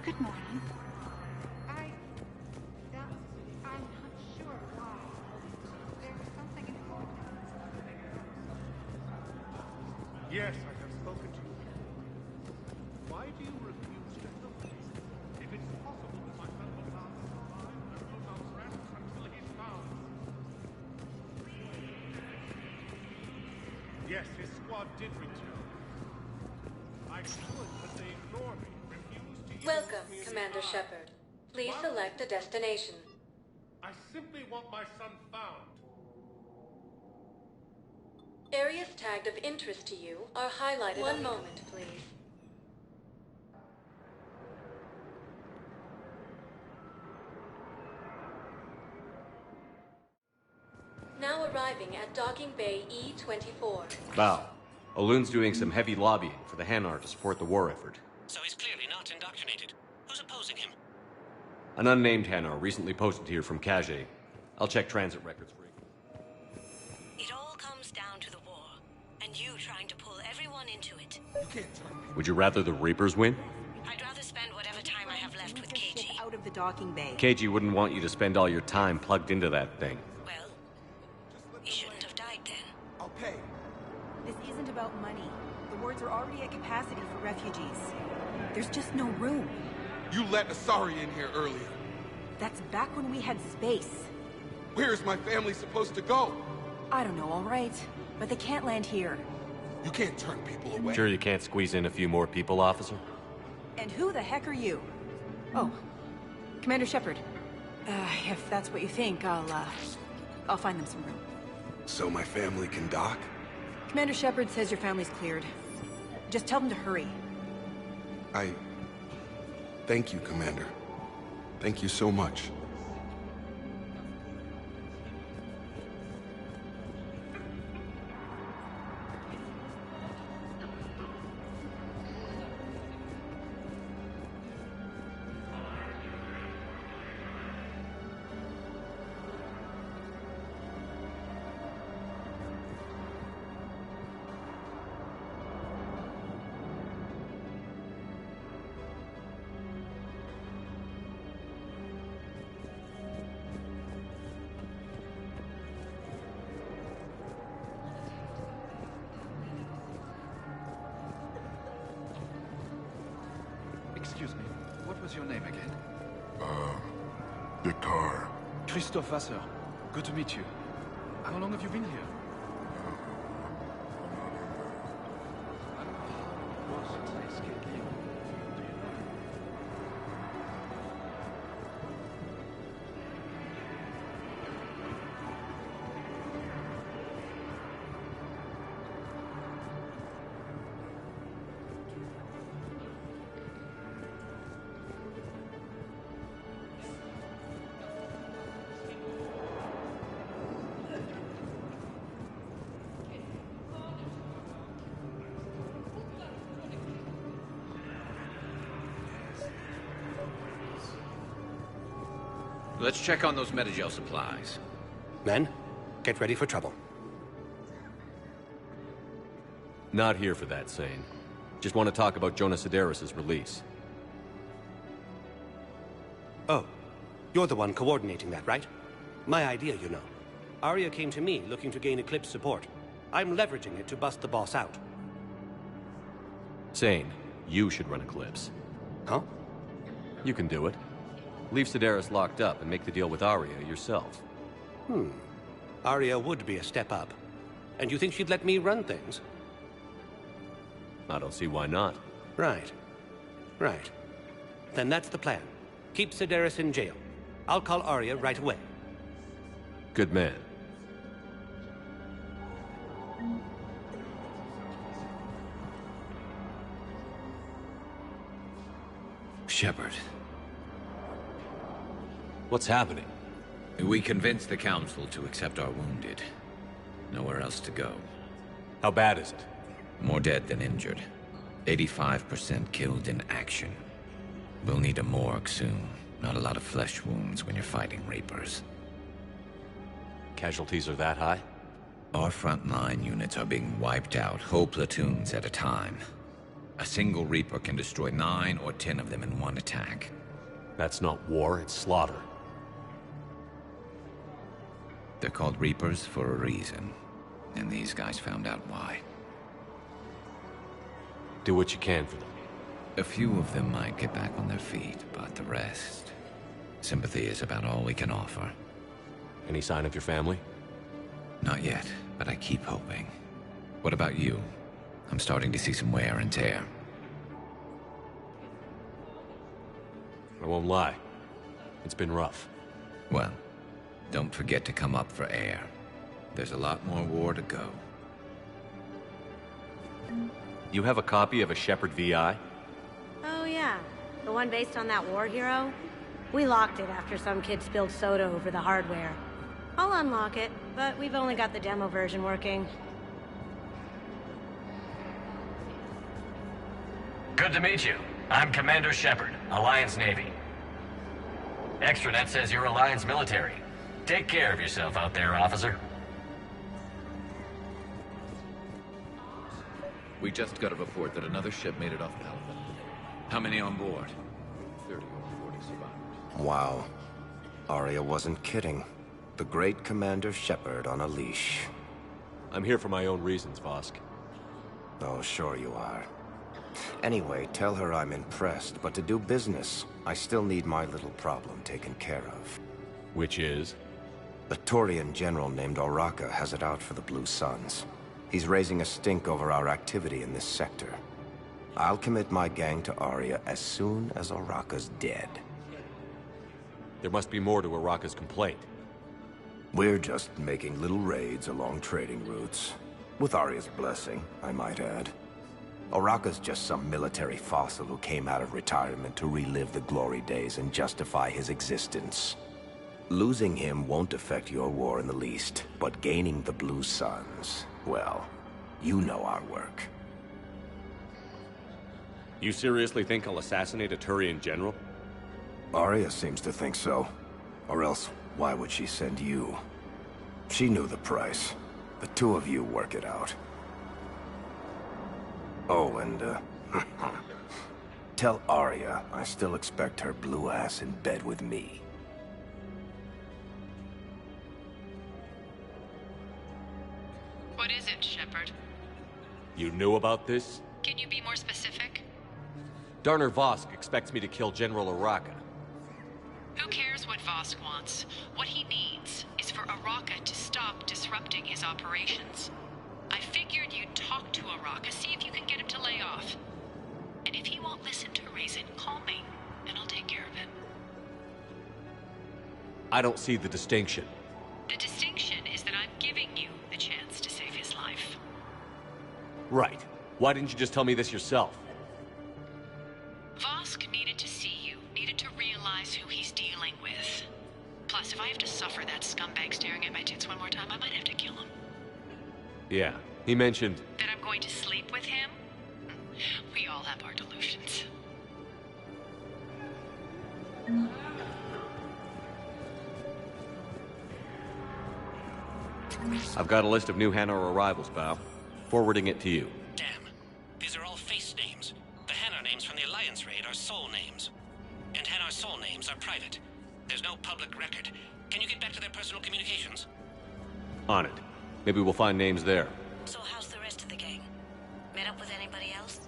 Good morning. I'm not sure why. There's something important. Yes, I have spoken to you. Why do you refuse to help me? If it's possible that my fellow Mozarts survive, there are no rest until he's found. Yes, his squad did return. I could, but they ignored me. Welcome, Commander Shepard. Please select a destination. I simply want my son found. Areas tagged of interest to you are highlighted. One moment, please. Now arriving at Docking Bay E-24. Val, Oloon's doing some heavy lobbying for the Hanar to support the war effort. So he's clearly not indoctrinated. Who's opposing him? An unnamed Hanar recently posted here from Kage. I'll check transit records for you. It all comes down to the war, and you trying to pull everyone into it. Would you rather the Reapers win? I'd rather spend whatever time I have left with KG. Out of the docking bay. KG wouldn't want you to spend all your time plugged into that thing. Well, he shouldn't have died then. I'll pay. This isn't about money. The wards are already at capacity for refugees. There's just no room. You let Asari in here earlier. That's back when we had space. Where is my family supposed to go? I don't know, all right. But they can't land here. You can't turn people away. Sure you can't squeeze in a few more people, officer? And who the heck are you? Oh, Commander Shepard. If that's what you think, I'll find them some room. So my family can dock? Commander Shepard says your family's cleared. Just tell them to hurry. Thank you, Commander. Thank you so much. Excuse me, what was your name again? Victor. Christophe Vasseur. Good to meet you. How long have you been here? Let's check on those Metagel supplies. Men, get ready for trouble. Not here for that, Sane. Just want to talk about Jonas Sedaris' release. Oh, you're the one coordinating that, right? My idea, you know. Arya came to me looking to gain Eclipse support. I'm leveraging it to bust the boss out. Sane, you should run Eclipse. Huh? You can do it. Leave Sedaris locked up and make the deal with Arya yourself. Arya would be a step up. And you think she'd let me run things? I don't see why not. Right. Then that's the plan. Keep Sedaris in jail. I'll call Arya right away. Good man. Shepard. What's happening? We convinced the Council to accept our wounded. Nowhere else to go. How bad is it? More dead than injured. 85% killed in action. We'll need a morgue soon. Not a lot of flesh wounds when you're fighting Reapers. Casualties are that high? Our frontline units are being wiped out, whole platoons at a time. A single Reaper can destroy 9 or 10 of them in one attack. That's not war, it's slaughter. They're called Reapers for a reason, and these guys found out why. Do what you can for them. A few of them might get back on their feet, but the rest... sympathy is about all we can offer. Any sign of your family? Not yet, but I keep hoping. What about you? I'm starting to see some wear and tear. I won't lie. It's been rough. Well, don't forget to come up for air. There's a lot more war to go. You have a copy of a Shepard VI? Oh yeah, the one based on that war hero? We locked it after some kid spilled soda over the hardware. I'll unlock it, but we've only got the demo version working. Good to meet you. I'm Commander Shepard, Alliance Navy. Extranet says you're Alliance military. Take care of yourself out there, officer. We just got a report that another ship made it off Alpha. How many on board? 30 or 40 survivors. Wow. Arya wasn't kidding. The great Commander Shepard on a leash. I'm here for my own reasons, Vosk. Oh, sure you are. Anyway, tell her I'm impressed, but to do business, I still need my little problem taken care of. Which is? A Turian general named Oraka has it out for the Blue Suns. He's raising a stink over our activity in this sector. I'll commit my gang to Arya as soon as Oraka's dead. There must be more to Oraka's complaint. We're just making little raids along trading routes. With Arya's blessing, I might add. Oraka's just some military fossil who came out of retirement to relive the glory days and justify his existence. Losing him won't affect your war in the least, but gaining the Blue Suns, well, you know our work. You seriously think I'll assassinate a Turian general? Arya seems to think so. Or else, why would she send you? She knew the price. The two of you work it out. Oh, and, tell Arya I still expect her blue ass in bed with me. What is it, Shepard? You knew about this? Can you be more specific? Darner Vosk expects me to kill General Oraka. Who cares what Vosk wants? What he needs is for Oraka to stop disrupting his operations. I figured you'd talk to Oraka, see if you can get him to lay off. And if he won't listen to reason, call me, and I'll take care of it. I don't see the distinction. The distinction is that I'm giving you the chance to save his life. Right. Why didn't you just tell me this yourself? Vosk needed to see you, needed to realize who he's dealing with. Plus, if I have to suffer that scumbag staring at my tits one more time, I might have to kill him. Yeah, he mentioned... That I'm going to sleep with him? We all have our delusions. I've got a list of new Hanar arrivals, pal. Forwarding it to you. Damn. These are all face names. The Hanar names from the Alliance raid are soul names. And Hanar soul names are private. There's no public record. Can you get back to their personal communications? On it. Maybe we'll find names there. So how's the rest of the gang? Met up with anybody else?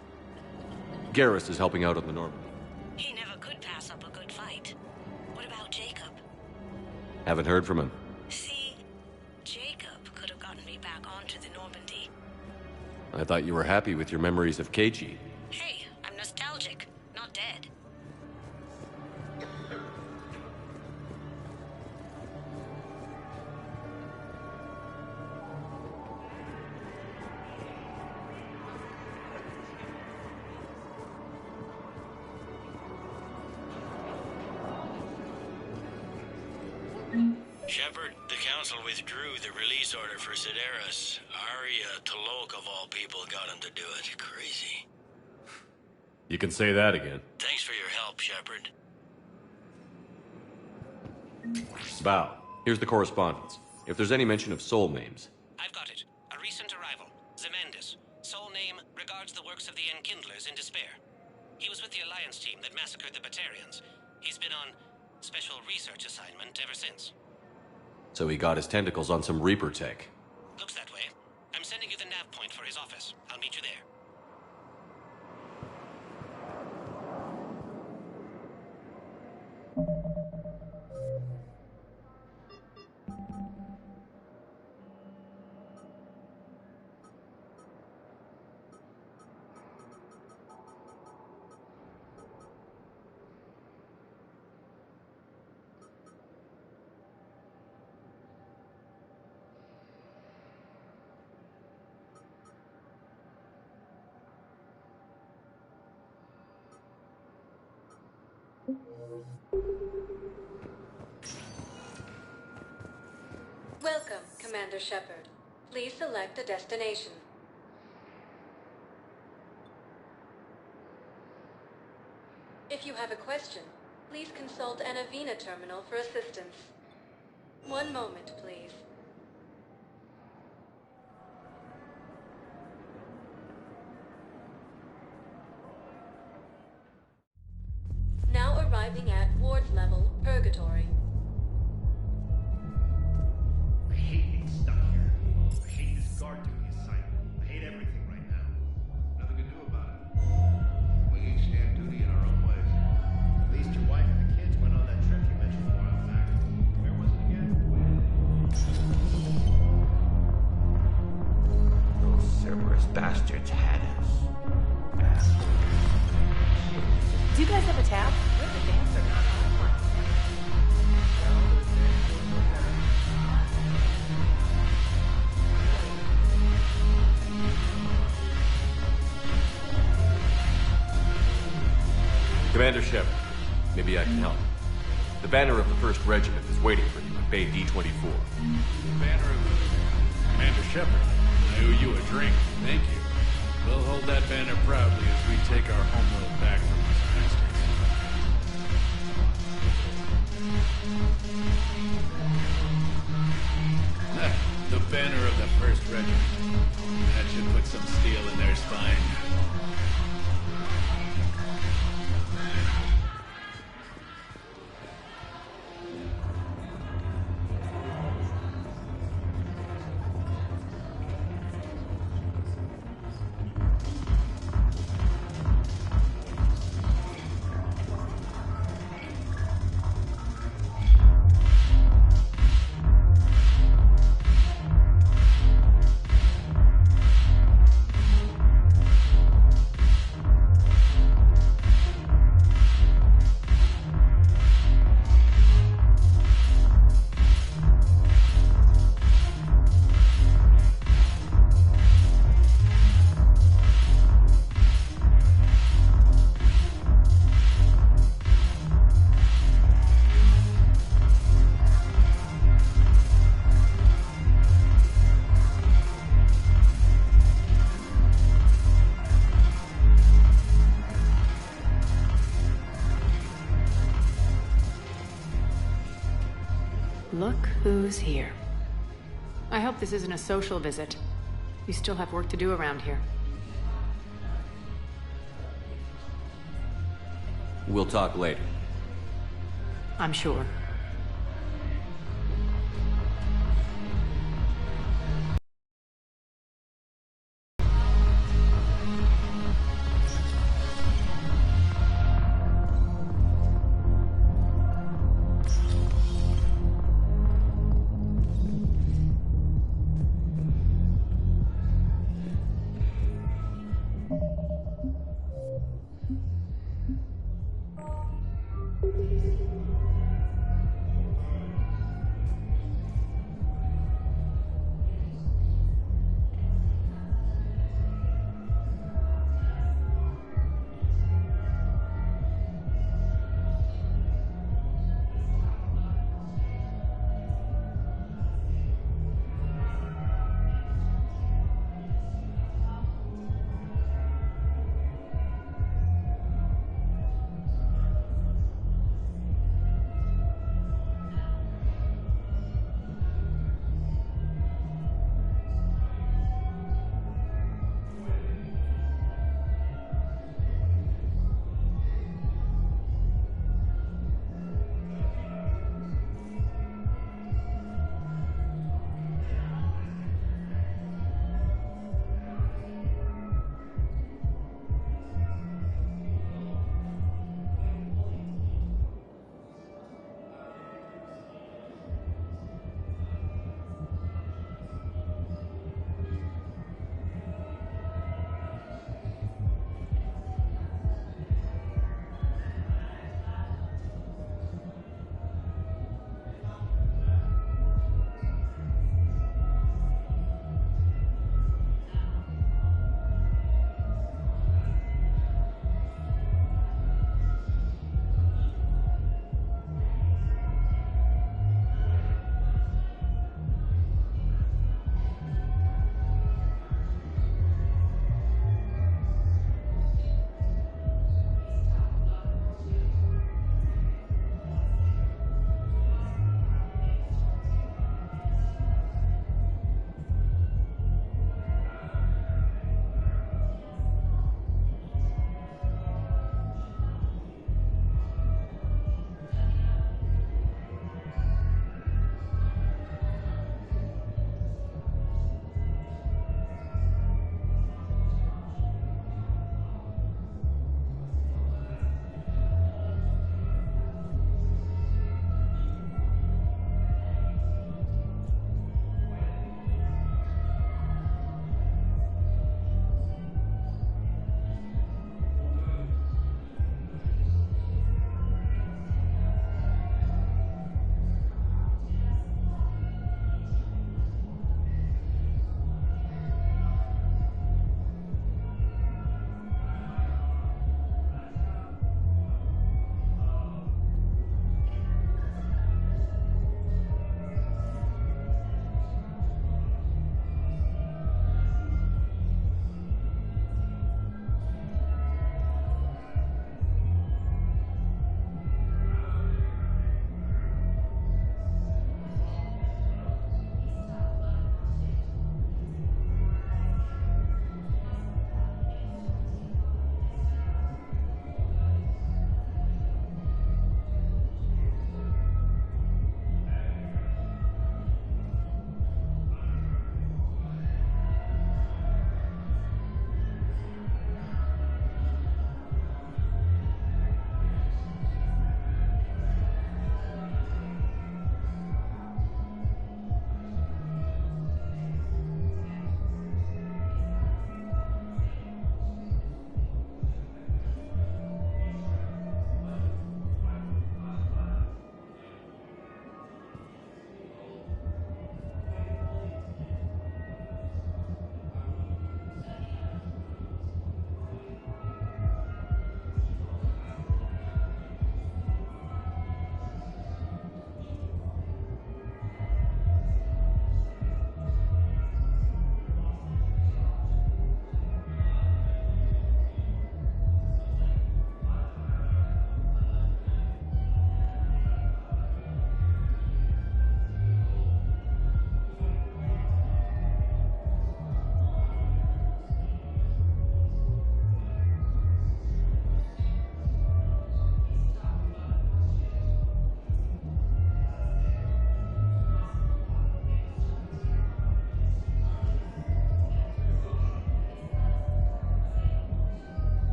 Garrus is helping out on the Normandy. He never could pass up a good fight. What about Jacob? Haven't heard from him. See, Jacob could have gotten me back onto the Normandy. I thought you were happy with your memories of KG. Hey, I'm nostalgic, not dead. Shepard, the Council withdrew the release order for Sideris. Arya Talok, of all people, got him to do it. Crazy. You can say that again. Thanks for your help, Shepard. Bao, here's the correspondence. If there's any mention of soul names... I've got it. A recent arrival. Zemandis. Soul name regards the works of the Enkindlers in despair. He was with the Alliance team that massacred the Batarians. He's been on special research assignment ever since. So he got his tentacles on some Reaper tech. Looks that way. I'm sending you the nav point for his office. I'll meet you there. Welcome, Commander Shepard. Please select a destination. If you have a question, please consult an Avena terminal for assistance. One moment, please. Now arriving at Ward Level, Purgatory. I hate being stuck here. I hate this guard duty assignment. I hate everything right now. Nothing to do about it. We each stand duty in our own ways. At least your wife and the kids went on that trip you mentioned a while back. Where was it again? Those Cerberus bastards had us. Do you guys have a tab? Where's the dancer? Commander Shepard, maybe I can help. The banner of the 1st Regiment is waiting for you at Bay D-24. The banner of Commander Shepard, I owe you a drink. Thank you. We'll hold that banner proudly as we take our homeworld back from these bastards. The banner of the 1st Regiment. That should put some steel in their spine. Look who's here. I hope this isn't a social visit. We still have work to do around here. We'll talk later. I'm sure.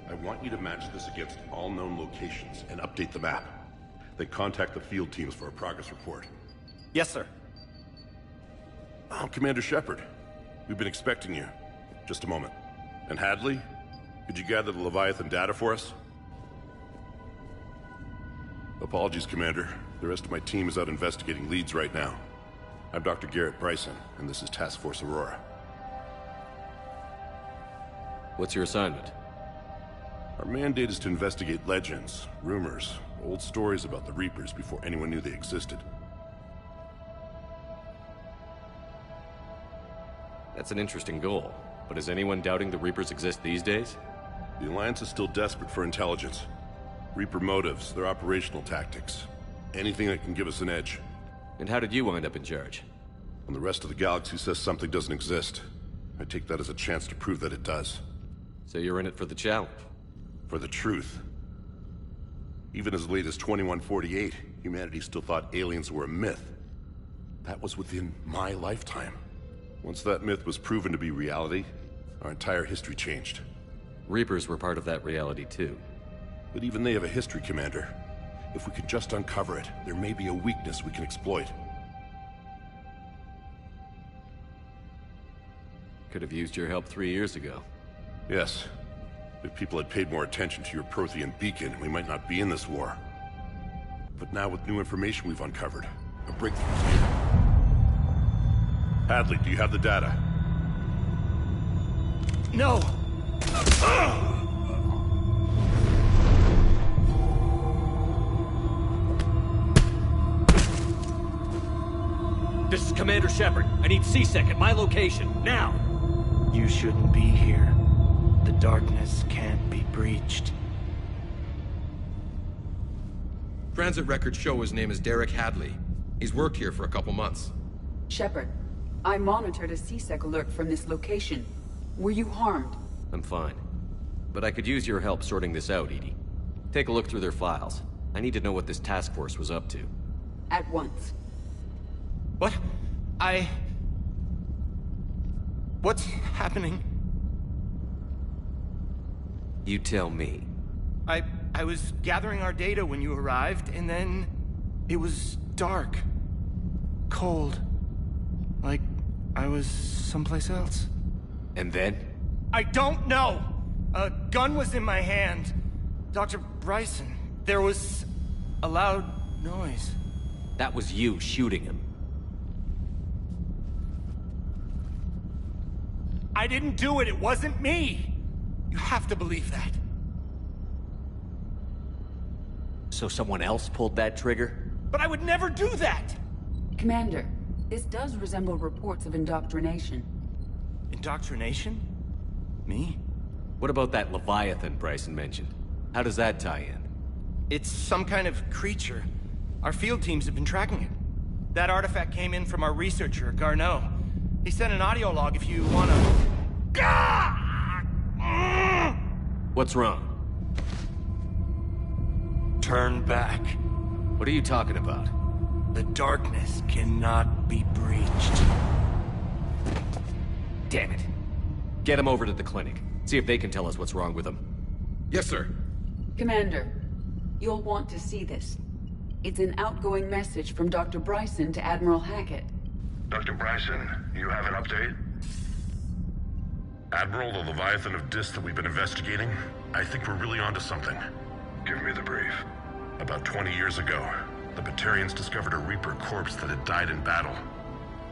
I want you to match this against all known locations and update the map. Then contact the field teams for a progress report. Yes, sir. Oh, Commander Shepard. We've been expecting you. Just a moment. And Hadley? Could you gather the Leviathan data for us? Apologies, Commander. The rest of my team is out investigating leads right now. I'm Dr. Garrett Bryson, and this is Task Force Aurora. What's your assignment? Our mandate is to investigate legends, rumors, old stories about the Reapers before anyone knew they existed. That's an interesting goal, but is anyone doubting the Reapers exist these days? The Alliance is still desperate for intelligence. Reaper motives, their operational tactics. Anything that can give us an edge. And how did you wind up in charge? When the rest of the galaxy says something doesn't exist, I take that as a chance to prove that it does. So you're in it for the challenge? For the truth. Even as late as 2148, humanity still thought aliens were a myth. That was within my lifetime. Once that myth was proven to be reality, our entire history changed. Reapers were part of that reality too. But even they have a history, Commander. If we could just uncover it, there may be a weakness we can exploit. Could have used your help 3 years ago. Yes. If people had paid more attention to your Prothean beacon, we might not be in this war. But now with new information we've uncovered, a breakthrough's here. Hadley, do you have the data? No! This is Commander Shepard. I need C-Sec at my location, now! You shouldn't be here. The darkness can't be breached. Transit records show his name is Derek Hadley. He's worked here for a couple months. Shepard, I monitored a C-Sec alert from this location. Were you harmed? I'm fine. But I could use your help sorting this out, Edie. Take a look through their files. I need to know what this task force was up to. At once. What? What's happening? You tell me. I was gathering our data when you arrived, and then it was dark. Cold. Like I was someplace else. And then? I don't know! A gun was in my hand. Dr. Bryson, there was a loud noise. That was you shooting him. I didn't do it, it wasn't me! You have to believe that. So someone else pulled that trigger? But I would never do that! Commander, this does resemble reports of indoctrination. Indoctrination? Me? What about that Leviathan Bryson mentioned? How does that tie in? It's some kind of creature. Our field teams have been tracking it. That artifact came in from our researcher, Garneau. He sent an audio log if you wanna... What's wrong? Turn back. What are you talking about? The darkness cannot be breached. Damn it. Get him over to the clinic. See if they can tell us what's wrong with him. Yes, sir. Commander, you'll want to see this. It's an outgoing message from Dr. Bryson to Admiral Hackett. Dr. Bryson, you have an update? Admiral, the Leviathan of Dis that we've been investigating, I think we're really onto something. Give me the brief. About 20 years ago, the Batarians discovered a Reaper corpse that had died in battle.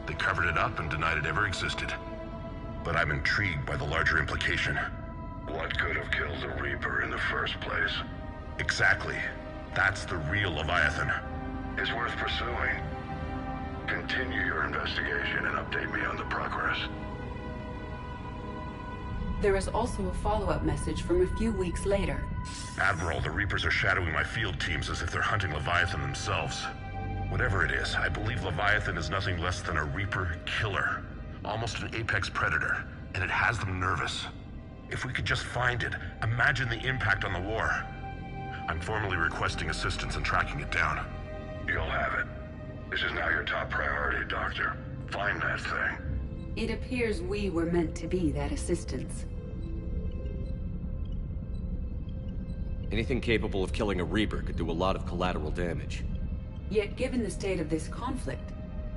They covered it up and denied it ever existed. But I'm intrigued by the larger implication. What could have killed the Reaper in the first place? Exactly. That's the real Leviathan. It's worth pursuing. Continue your investigation and update me on the progress. There is also a follow-up message from a few weeks later. Admiral, the Reapers are shadowing my field teams as if they're hunting Leviathan themselves. Whatever it is, I believe Leviathan is nothing less than a Reaper killer. Almost an apex predator, and it has them nervous. If we could just find it, imagine the impact on the war. I'm formally requesting assistance in tracking it down. You'll have it. This is now your top priority, Doctor. Find that thing. It appears we were meant to be that assistance. Anything capable of killing a Reaper could do a lot of collateral damage. Yet given the state of this conflict,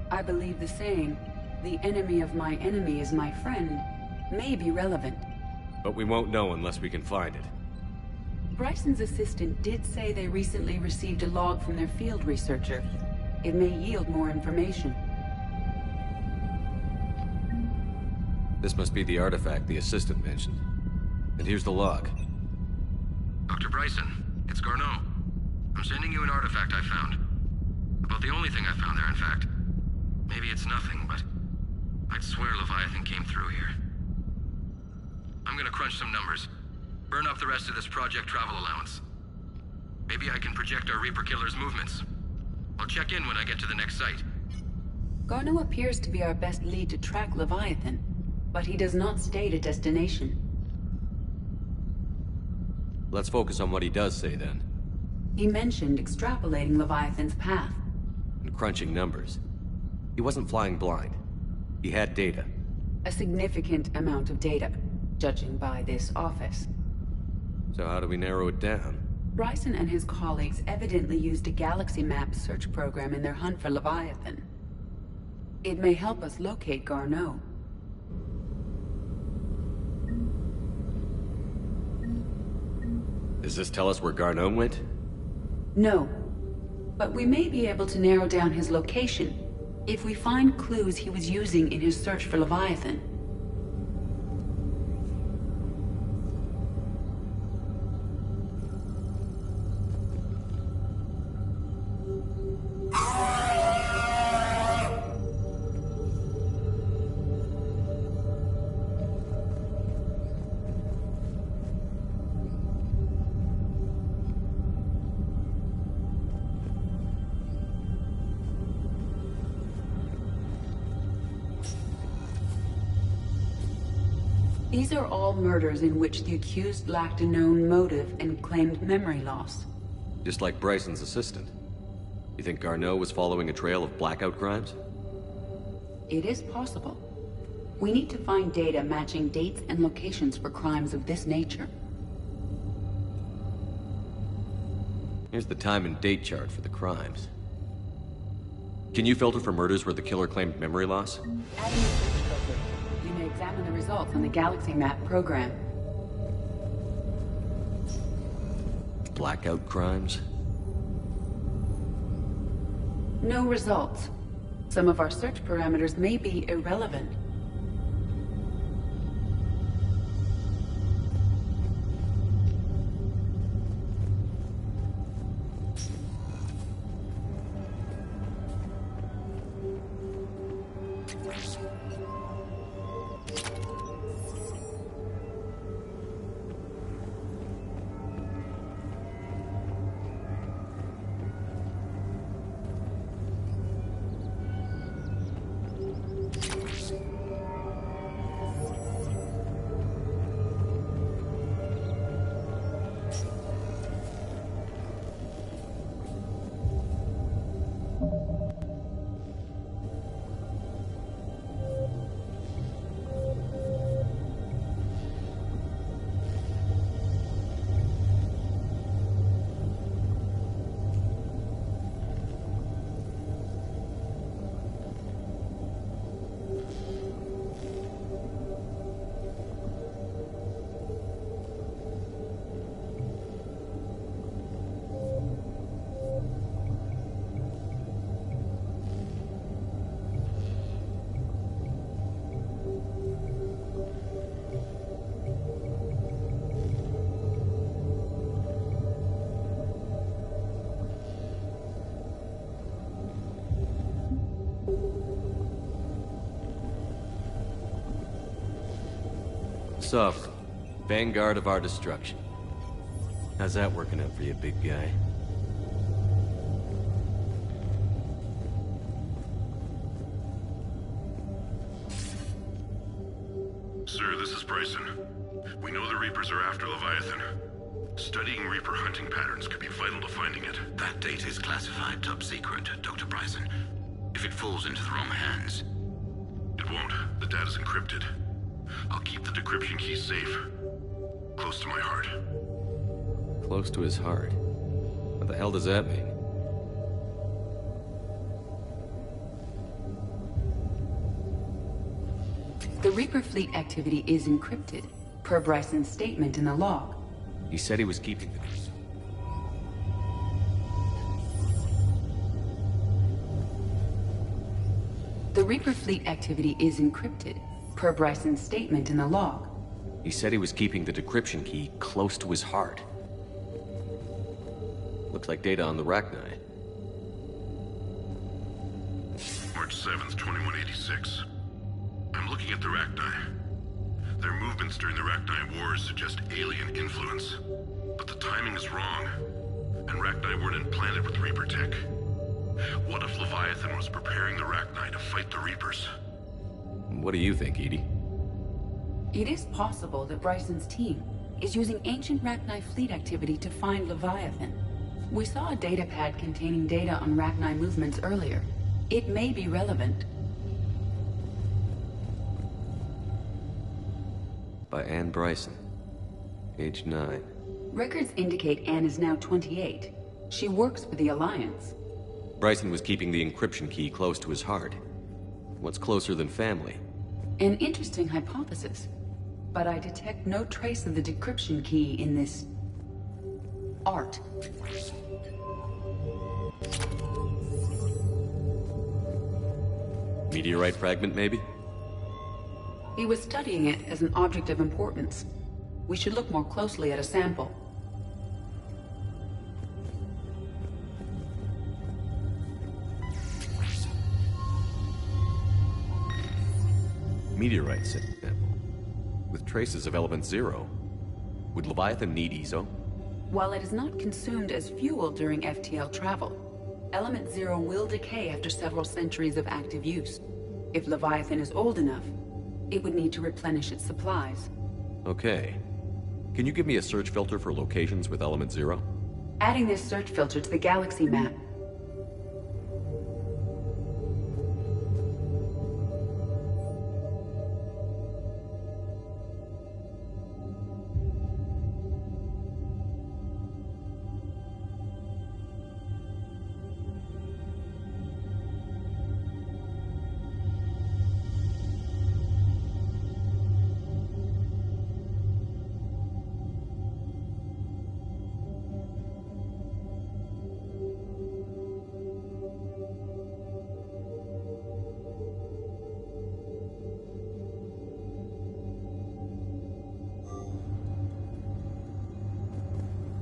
I believe the saying, "The enemy of my enemy is my friend," may be relevant. But we won't know unless we can find it. Bryson's assistant did say they recently received a log from their field researcher. It may yield more information. This must be the artifact the assistant mentioned. And here's the log. Dr. Bryson, it's Garneau. I'm sending you an artifact I found. About the only thing I found there, in fact. Maybe it's nothing, but I'd swear Leviathan came through here. I'm gonna crunch some numbers. Burn up the rest of this project travel allowance. Maybe I can project our Reaper killer's movements. I'll check in when I get to the next site. Garneau appears to be our best lead to track Leviathan, but he does not state a destination. Let's focus on what he does say, then. He mentioned extrapolating Leviathan's path. And crunching numbers. He wasn't flying blind. He had data. A significant amount of data, judging by this office. So how do we narrow it down? Bryson and his colleagues evidently used a galaxy map search program in their hunt for Leviathan. It may help us locate Garneau. Does this tell us where Garneau went? No. But we may be able to narrow down his location if we find clues he was using in his search for Leviathan. These are all murders in which the accused lacked a known motive and claimed memory loss. Just like Bryson's assistant. You think Garneau was following a trail of blackout crimes? It is possible. We need to find data matching dates and locations for crimes of this nature. Here's the time and date chart for the crimes. Can you filter for murders where the killer claimed memory loss? Adding a search filter. You may examine the results on the Galaxy Map program. Blackout crimes? No results. Some of our search parameters may be irrelevant. Sovereign, vanguard of our destruction. How's that working out for you, big guy? Sir, this is Bryson. We know the Reapers are after Leviathan. Studying Reaper hunting patterns could be vital to finding it. That data is classified top secret, Dr. Bryson. If it falls into the wrong hands... It won't. The data's encrypted. I'll keep the decryption key safe. Close to my heart. Close to his heart? What the hell does that mean? The Reaper fleet activity is encrypted, per Bryson's statement in the log. He said he was keeping the... The Reaper fleet activity is encrypted, per Bryson's statement in the log. He said he was keeping the decryption key close to his heart. Looks like data on the Rachni. March 7th, 2186. I'm looking at the Rachni. Their movements during the Rachni Wars suggest alien influence. But the timing is wrong. And Rachni weren't implanted with Reaper tech. What if Leviathan was preparing the Rachni to fight the Reapers? What do you think, Edie? It is possible that Bryson's team is using ancient Rachni fleet activity to find Leviathan. We saw a data pad containing data on Rachni movements earlier. It may be relevant. By Anne Bryson, age 9. Records indicate Anne is now 28. She works for the Alliance. Bryson was keeping the encryption key close to his heart. What's closer than family? An interesting hypothesis, but I detect no trace of the decryption key in this... art. Meteorite fragment, maybe? He was studying it as an object of importance. We should look more closely at a sample. Meteorite sample. With traces of element 0. Would Leviathan need ESO? While it is not consumed as fuel during FTL travel, element 0 will decay after several centuries of active use. If Leviathan is old enough, it would need to replenish its supplies. Okay. Can you give me a search filter for locations with element 0? Adding this search filter to the galaxy map.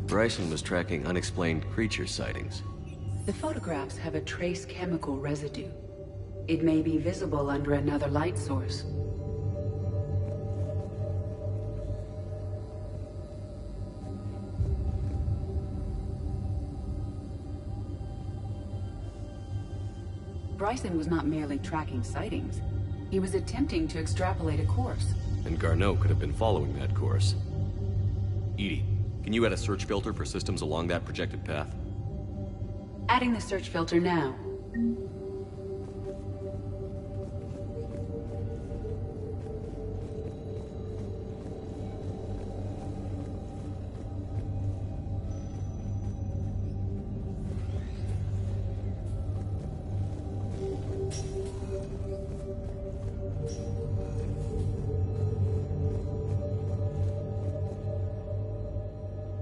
Bryson was tracking unexplained creature sightings. The photographs have a trace chemical residue. It may be visible under another light source. Bryson was not merely tracking sightings. He was attempting to extrapolate a course. And Garneau could have been following that course. Edie, can you add a search filter for systems along that projected path? Adding the search filter now.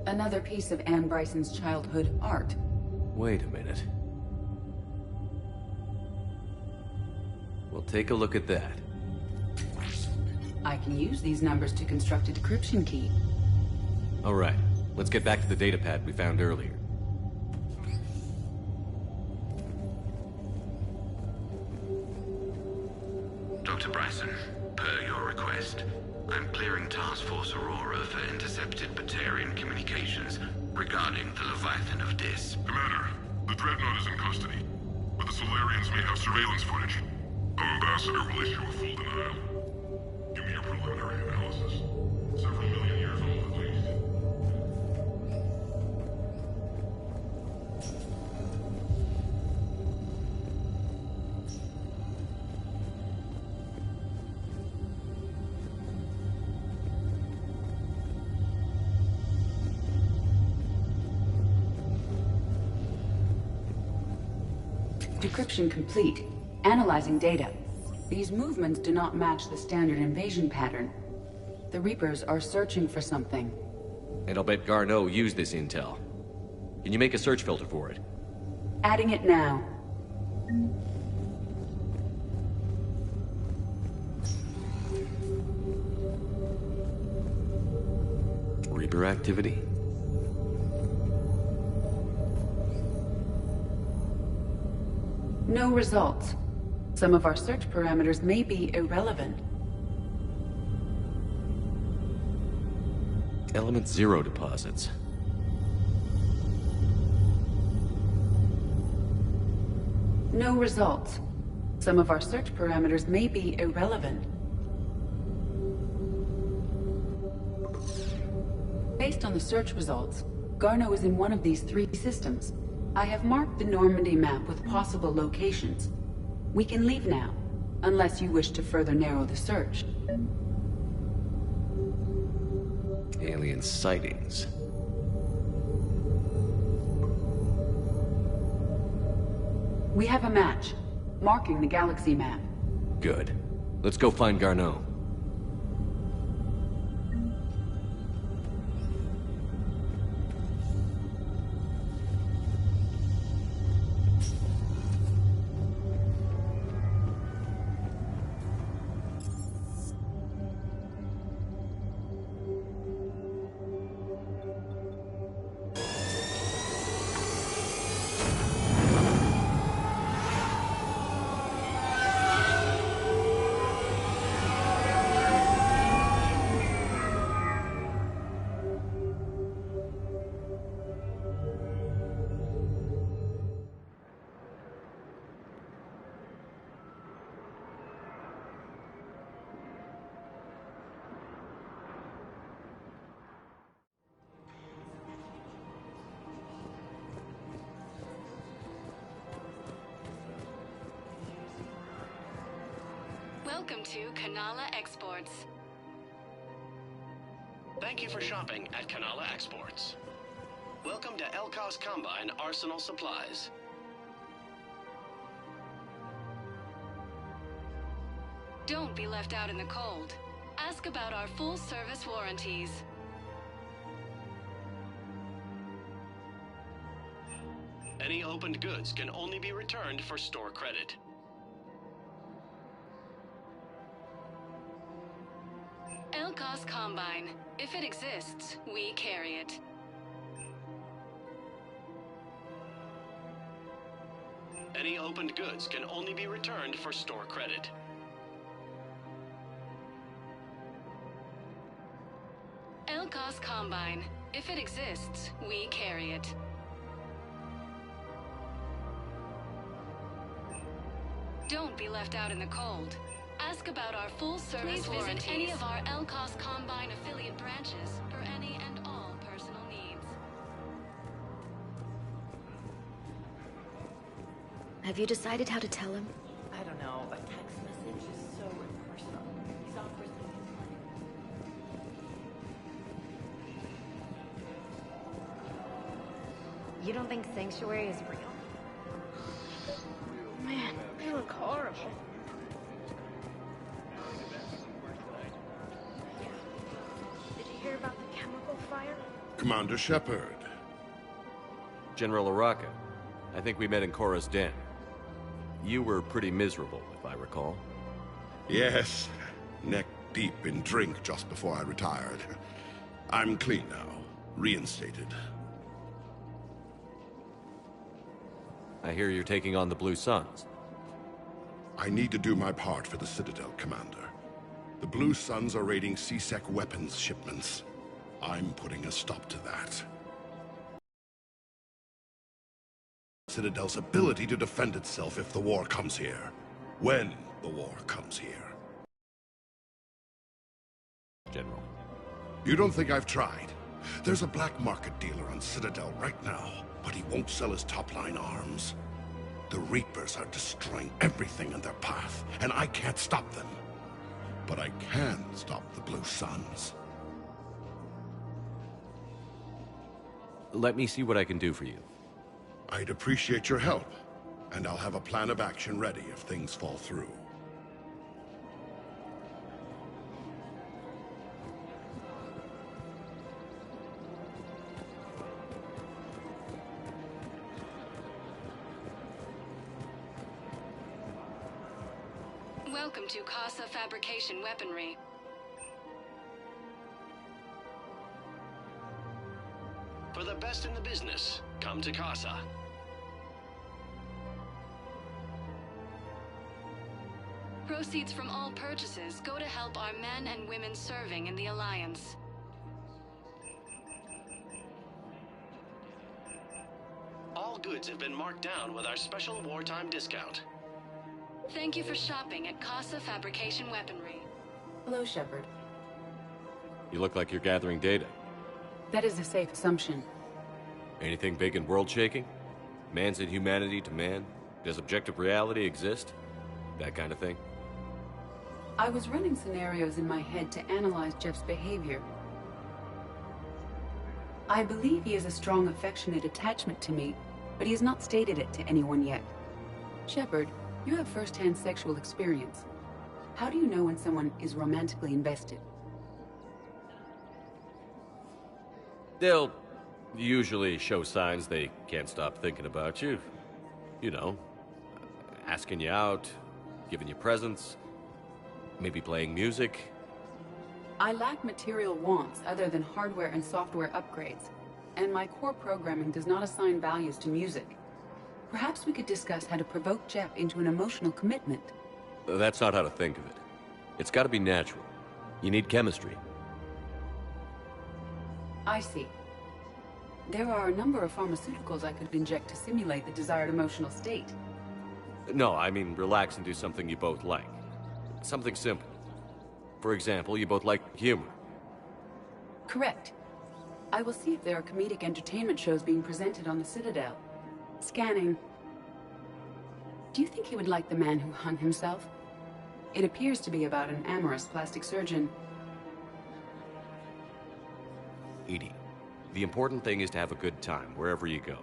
Another piece of Anne Bryson's childhood art. Wait a minute. Well, take a look at that. I can use these numbers to construct a decryption key. All right, let's get back to the datapad we found earlier. Dr. Bryson, per your request. request. I'm clearing Task Force Aurora for intercepted Batarian communications regarding the Leviathan of Dis. Commander, the Dreadnought is in custody, but the Solarians may have surveillance footage. Our ambassador will issue a full denial. Give me your preliminary analysis. Several million years old at least. Decryption complete. Analyzing data. These movements do not match the standard invasion pattern. The Reapers are searching for something. And I'll bet Garneau used this intel. Can you make a search filter for it? Adding it now. Reaper activity? No results. Some of our search parameters may be irrelevant. Element 0 deposits. No results. Some of our search parameters may be irrelevant. Based on the search results, Garneau is in one of these 3 systems. I have marked the Normandy map with possible locations. We can leave now, unless you wish to further narrow the search. Alien sightings. We have a match, marking the galaxy map. Good. Let's go find Garneau. Welcome to Kanala Exports. Thank you for shopping at Kanala Exports. Welcome to Elkos Combine Arsenal Supplies. Don't be left out in the cold. Ask about our full-service warranties. Any opened goods can only be returned for store credit. Elkos Combine. If it exists, we carry it. Any opened goods can only be returned for store credit. Elkos Combine. If it exists, we carry it. Don't be left out in the cold. Ask about our full-service warranties. Visit any of our Elkos Combine affiliate branches for any and all personal needs. Have you decided how to tell him? I don't know. A text message is so impersonal. He's awkward. You don't think Sanctuary is real? Man, they look horrible. Did you hear about the chemical fire? Commander Shepard. General Araka. I think we met in Cora's den. You were pretty miserable, if I recall. Yes. Neck deep in drink just before I retired. I'm clean now. Reinstated. I hear you're taking on the Blue Suns. I need to do my part for the Citadel, Commander. The Blue Suns are raiding C-Sec weapons shipments. I'm putting a stop to that. Citadel's ability to defend itself if the war comes here. When the war comes here. General. You don't think I've tried? There's a black market dealer on Citadel right now, but he won't sell his top-line arms. The Reapers are destroying everything in their path, and I can't stop them. But I can stop the Blue Suns. Let me see what I can do for you. I'd appreciate your help, and I'll have a plan of action ready if things fall through. Welcome to Casa Fabrication Weaponry. For the best in the business, come to Casa. Proceeds from all purchases go to help our men and women serving in the Alliance. All goods have been marked down with our special wartime discount. Thank you for shopping at Casa Fabrication Weaponry. Hello, Shepard. You look like you're gathering data. That is a safe assumption. Anything big and world-shaking? Man's inhumanity to man? Does objective reality exist? That kind of thing? I was running scenarios in my head to analyze Jeff's behavior. I believe he has a strong affectionate attachment to me, but he has not stated it to anyone yet. Shepard, you have first-hand sexual experience. How do you know when someone is romantically invested? They'll usually show signs they can't stop thinking about you. You know, asking you out, giving you presents, maybe playing music. I lack material wants other than hardware and software upgrades, and my core programming does not assign values to music. Perhaps we could discuss how to provoke Jeff into an emotional commitment. That's not how to think of it. It's got to be natural. You need chemistry. I see. There are a number of pharmaceuticals I could inject to simulate the desired emotional state. No, I mean relax and do something you both like. Something simple. For example, you both like humor. Correct. I will see if there are comedic entertainment shows being presented on the Citadel. Scanning. Do you think he would like The Man Who Hung Himself? It appears to be about an amorous plastic surgeon. Edie, the important thing is to have a good time wherever you go.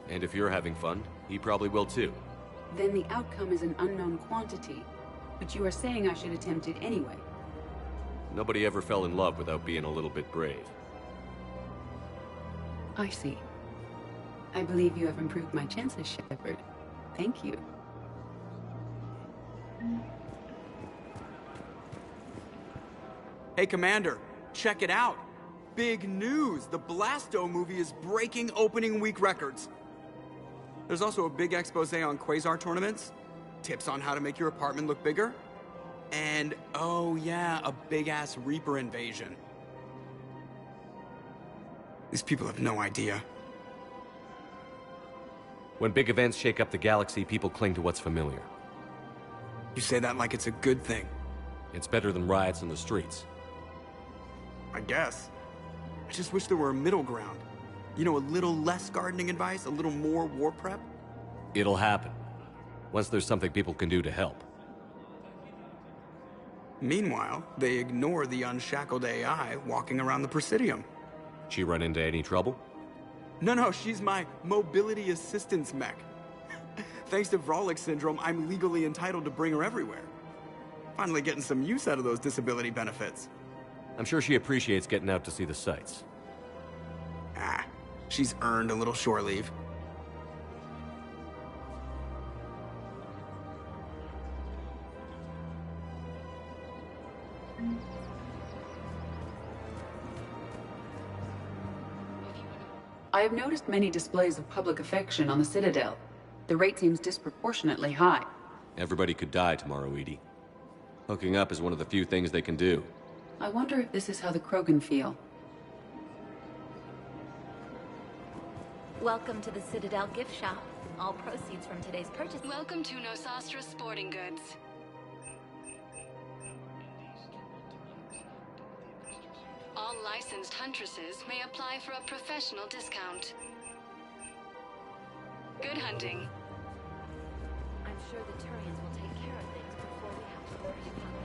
And if you're having fun, he probably will too. Then the outcome is an unknown quantity. But you are saying I should attempt it anyway. Nobody ever fell in love without being a little bit brave. I see. I believe you have improved my chances, Shepard. Thank you. Hey, Commander, check it out. Big news! The Blasto movie is breaking opening week records. There's also a big expose on Quasar tournaments, tips on how to make your apartment look bigger, and, oh yeah, a big-ass Reaper invasion. These people have no idea. When big events shake up the galaxy, people cling to what's familiar. You say that like it's a good thing. It's better than riots in the streets. I guess. I just wish there were a middle ground. You know, a little less gardening advice, a little more war prep. It'll happen. Once there's something people can do to help. Meanwhile, they ignore the unshackled AI walking around the Presidium. She run into any trouble? No, she's my mobility assistance mech. Thanks to Vrolic syndrome, I'm legally entitled to bring her everywhere. Finally getting some use out of those disability benefits. I'm sure she appreciates getting out to see the sights. Ah, she's earned a little shore leave. I have noticed many displays of public affection on the Citadel. The rate seems disproportionately high. Everybody could die tomorrow, Edie. Hooking up is one of the few things they can do. I wonder if this is how the Krogan feel. Welcome to the Citadel gift shop. All proceeds from today's purchase. Welcome to Nosastra Sporting Goods. All licensed huntresses may apply for a professional discount. Good hunting. I'm sure the Turians will take care of things before we have to worry about that.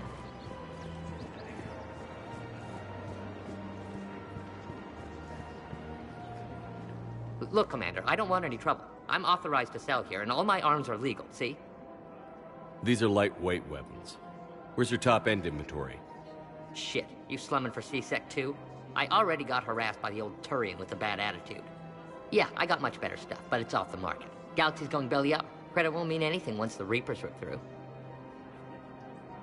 Look, Commander, I don't want any trouble. I'm authorized to sell here, and all my arms are legal, see? These are lightweight weapons. Where's your top-end inventory? Shit, you slumming for C-Sec too? I already got harassed by the old Turian with a bad attitude. Yeah, I got much better stuff, but it's off the market. Galaxy's going belly up. Credit won't mean anything once the Reapers rip through.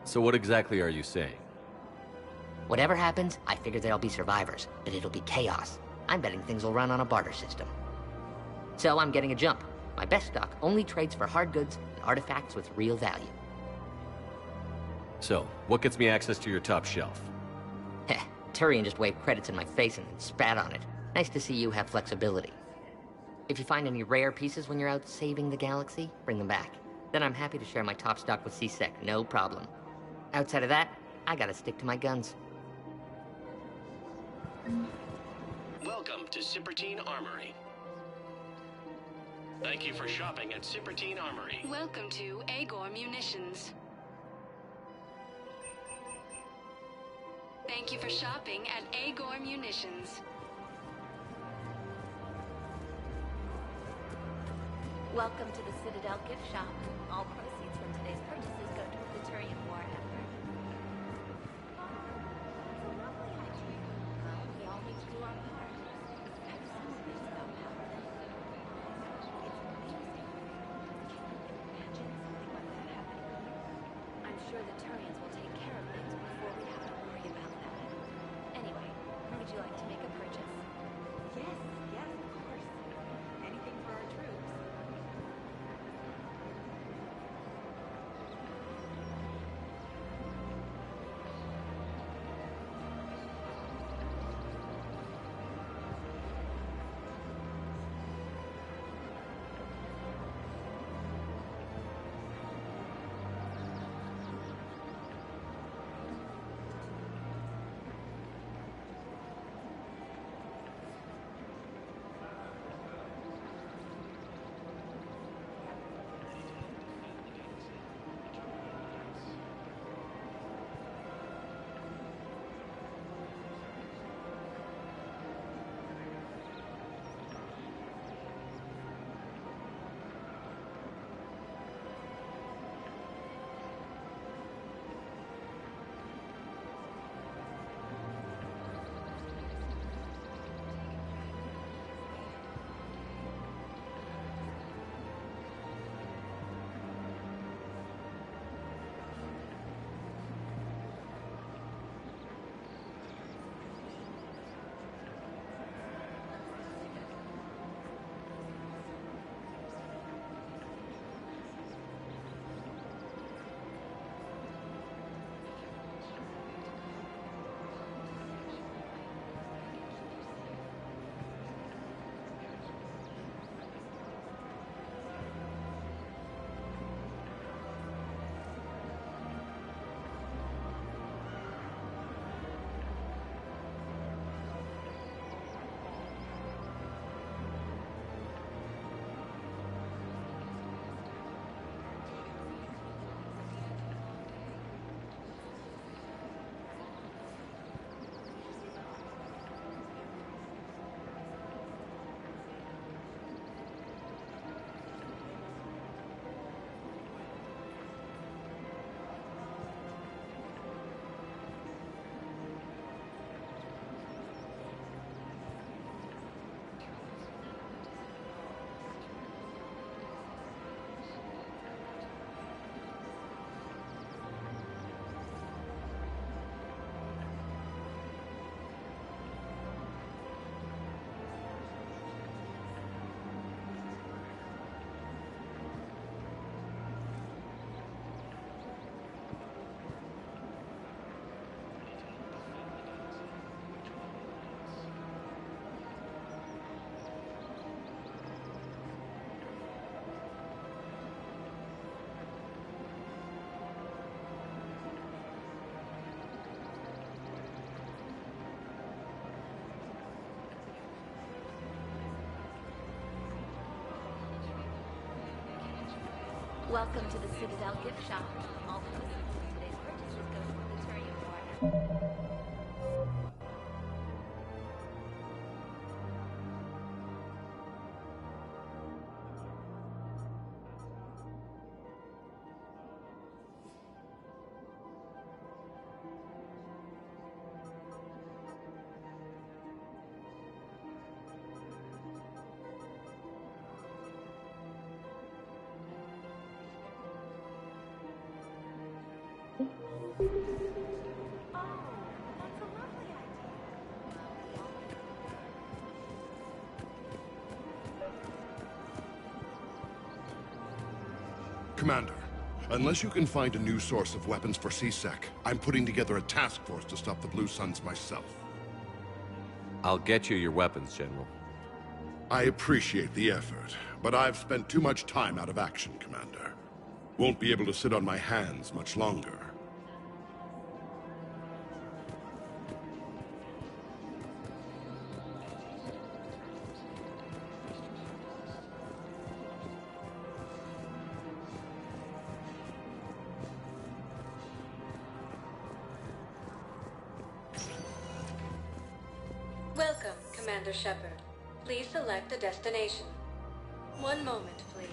So what exactly are you saying? Whatever happens, I figure there'll be survivors, but it'll be chaos. I'm betting things will run on a barter system. So I'm getting a jump. My best stock only trades for hard goods and artifacts with real value. So, what gets me access to your top shelf? Heh, Turian just waved credits in my face and spat on it. Nice to see you have flexibility. If you find any rare pieces when you're out saving the galaxy, bring them back. Then I'm happy to share my top stock with C-Sec, no problem. Outside of that, I gotta stick to my guns. Welcome to Cipertine Armory. Thank you for shopping at Cipertine Armory. Welcome to Agor Munitions. Thank you for shopping at Agor Munitions. Welcome to the Citadel gift shop. All proceeds from today's purchases go toward the Turian war effort. Well, we all need to do our part. That's some of this about power. Imagine something like that happening. I'm sure the Turians will take care of things before we have to worry about that. Anyway, would you like to make a purchase? Yes, of course. Anything for our troops. Welcome to the Citadel gift shop. All the proceeds from today's purchases go to the Turian War. Commander, unless you can find a new source of weapons for CSEC, I'm putting together a task force to stop the Blue Suns myself. I'll get you your weapons, General. I appreciate the effort, but I've spent too much time out of action, Commander. Won't be able to sit on my hands much longer. Welcome, Commander Shepard. Please select a destination. One moment, please.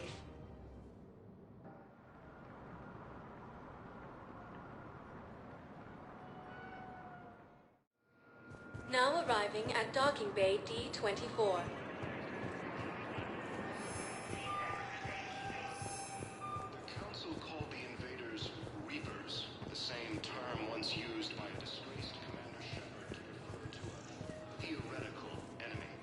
Now arriving at Docking Bay D-24. The Council called the invaders Reapers, the same term once used by a disgraced Commander Shepard to refer to a theoretical enemy.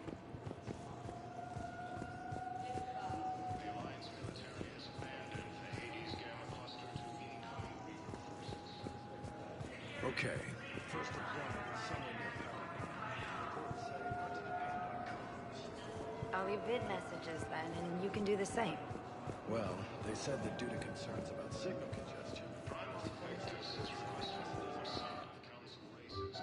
The Alliance military has abandoned the Hades Gamma Cluster to incoming Reaper forces. Okay, first deployment is somewhere near I'll leave vid messages then, and you can do the same. Well, they said that due to concerns about signal congestion, Primal Victus has requested oversight of the Council races.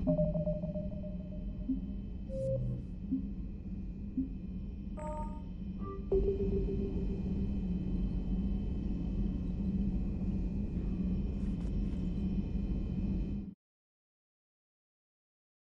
you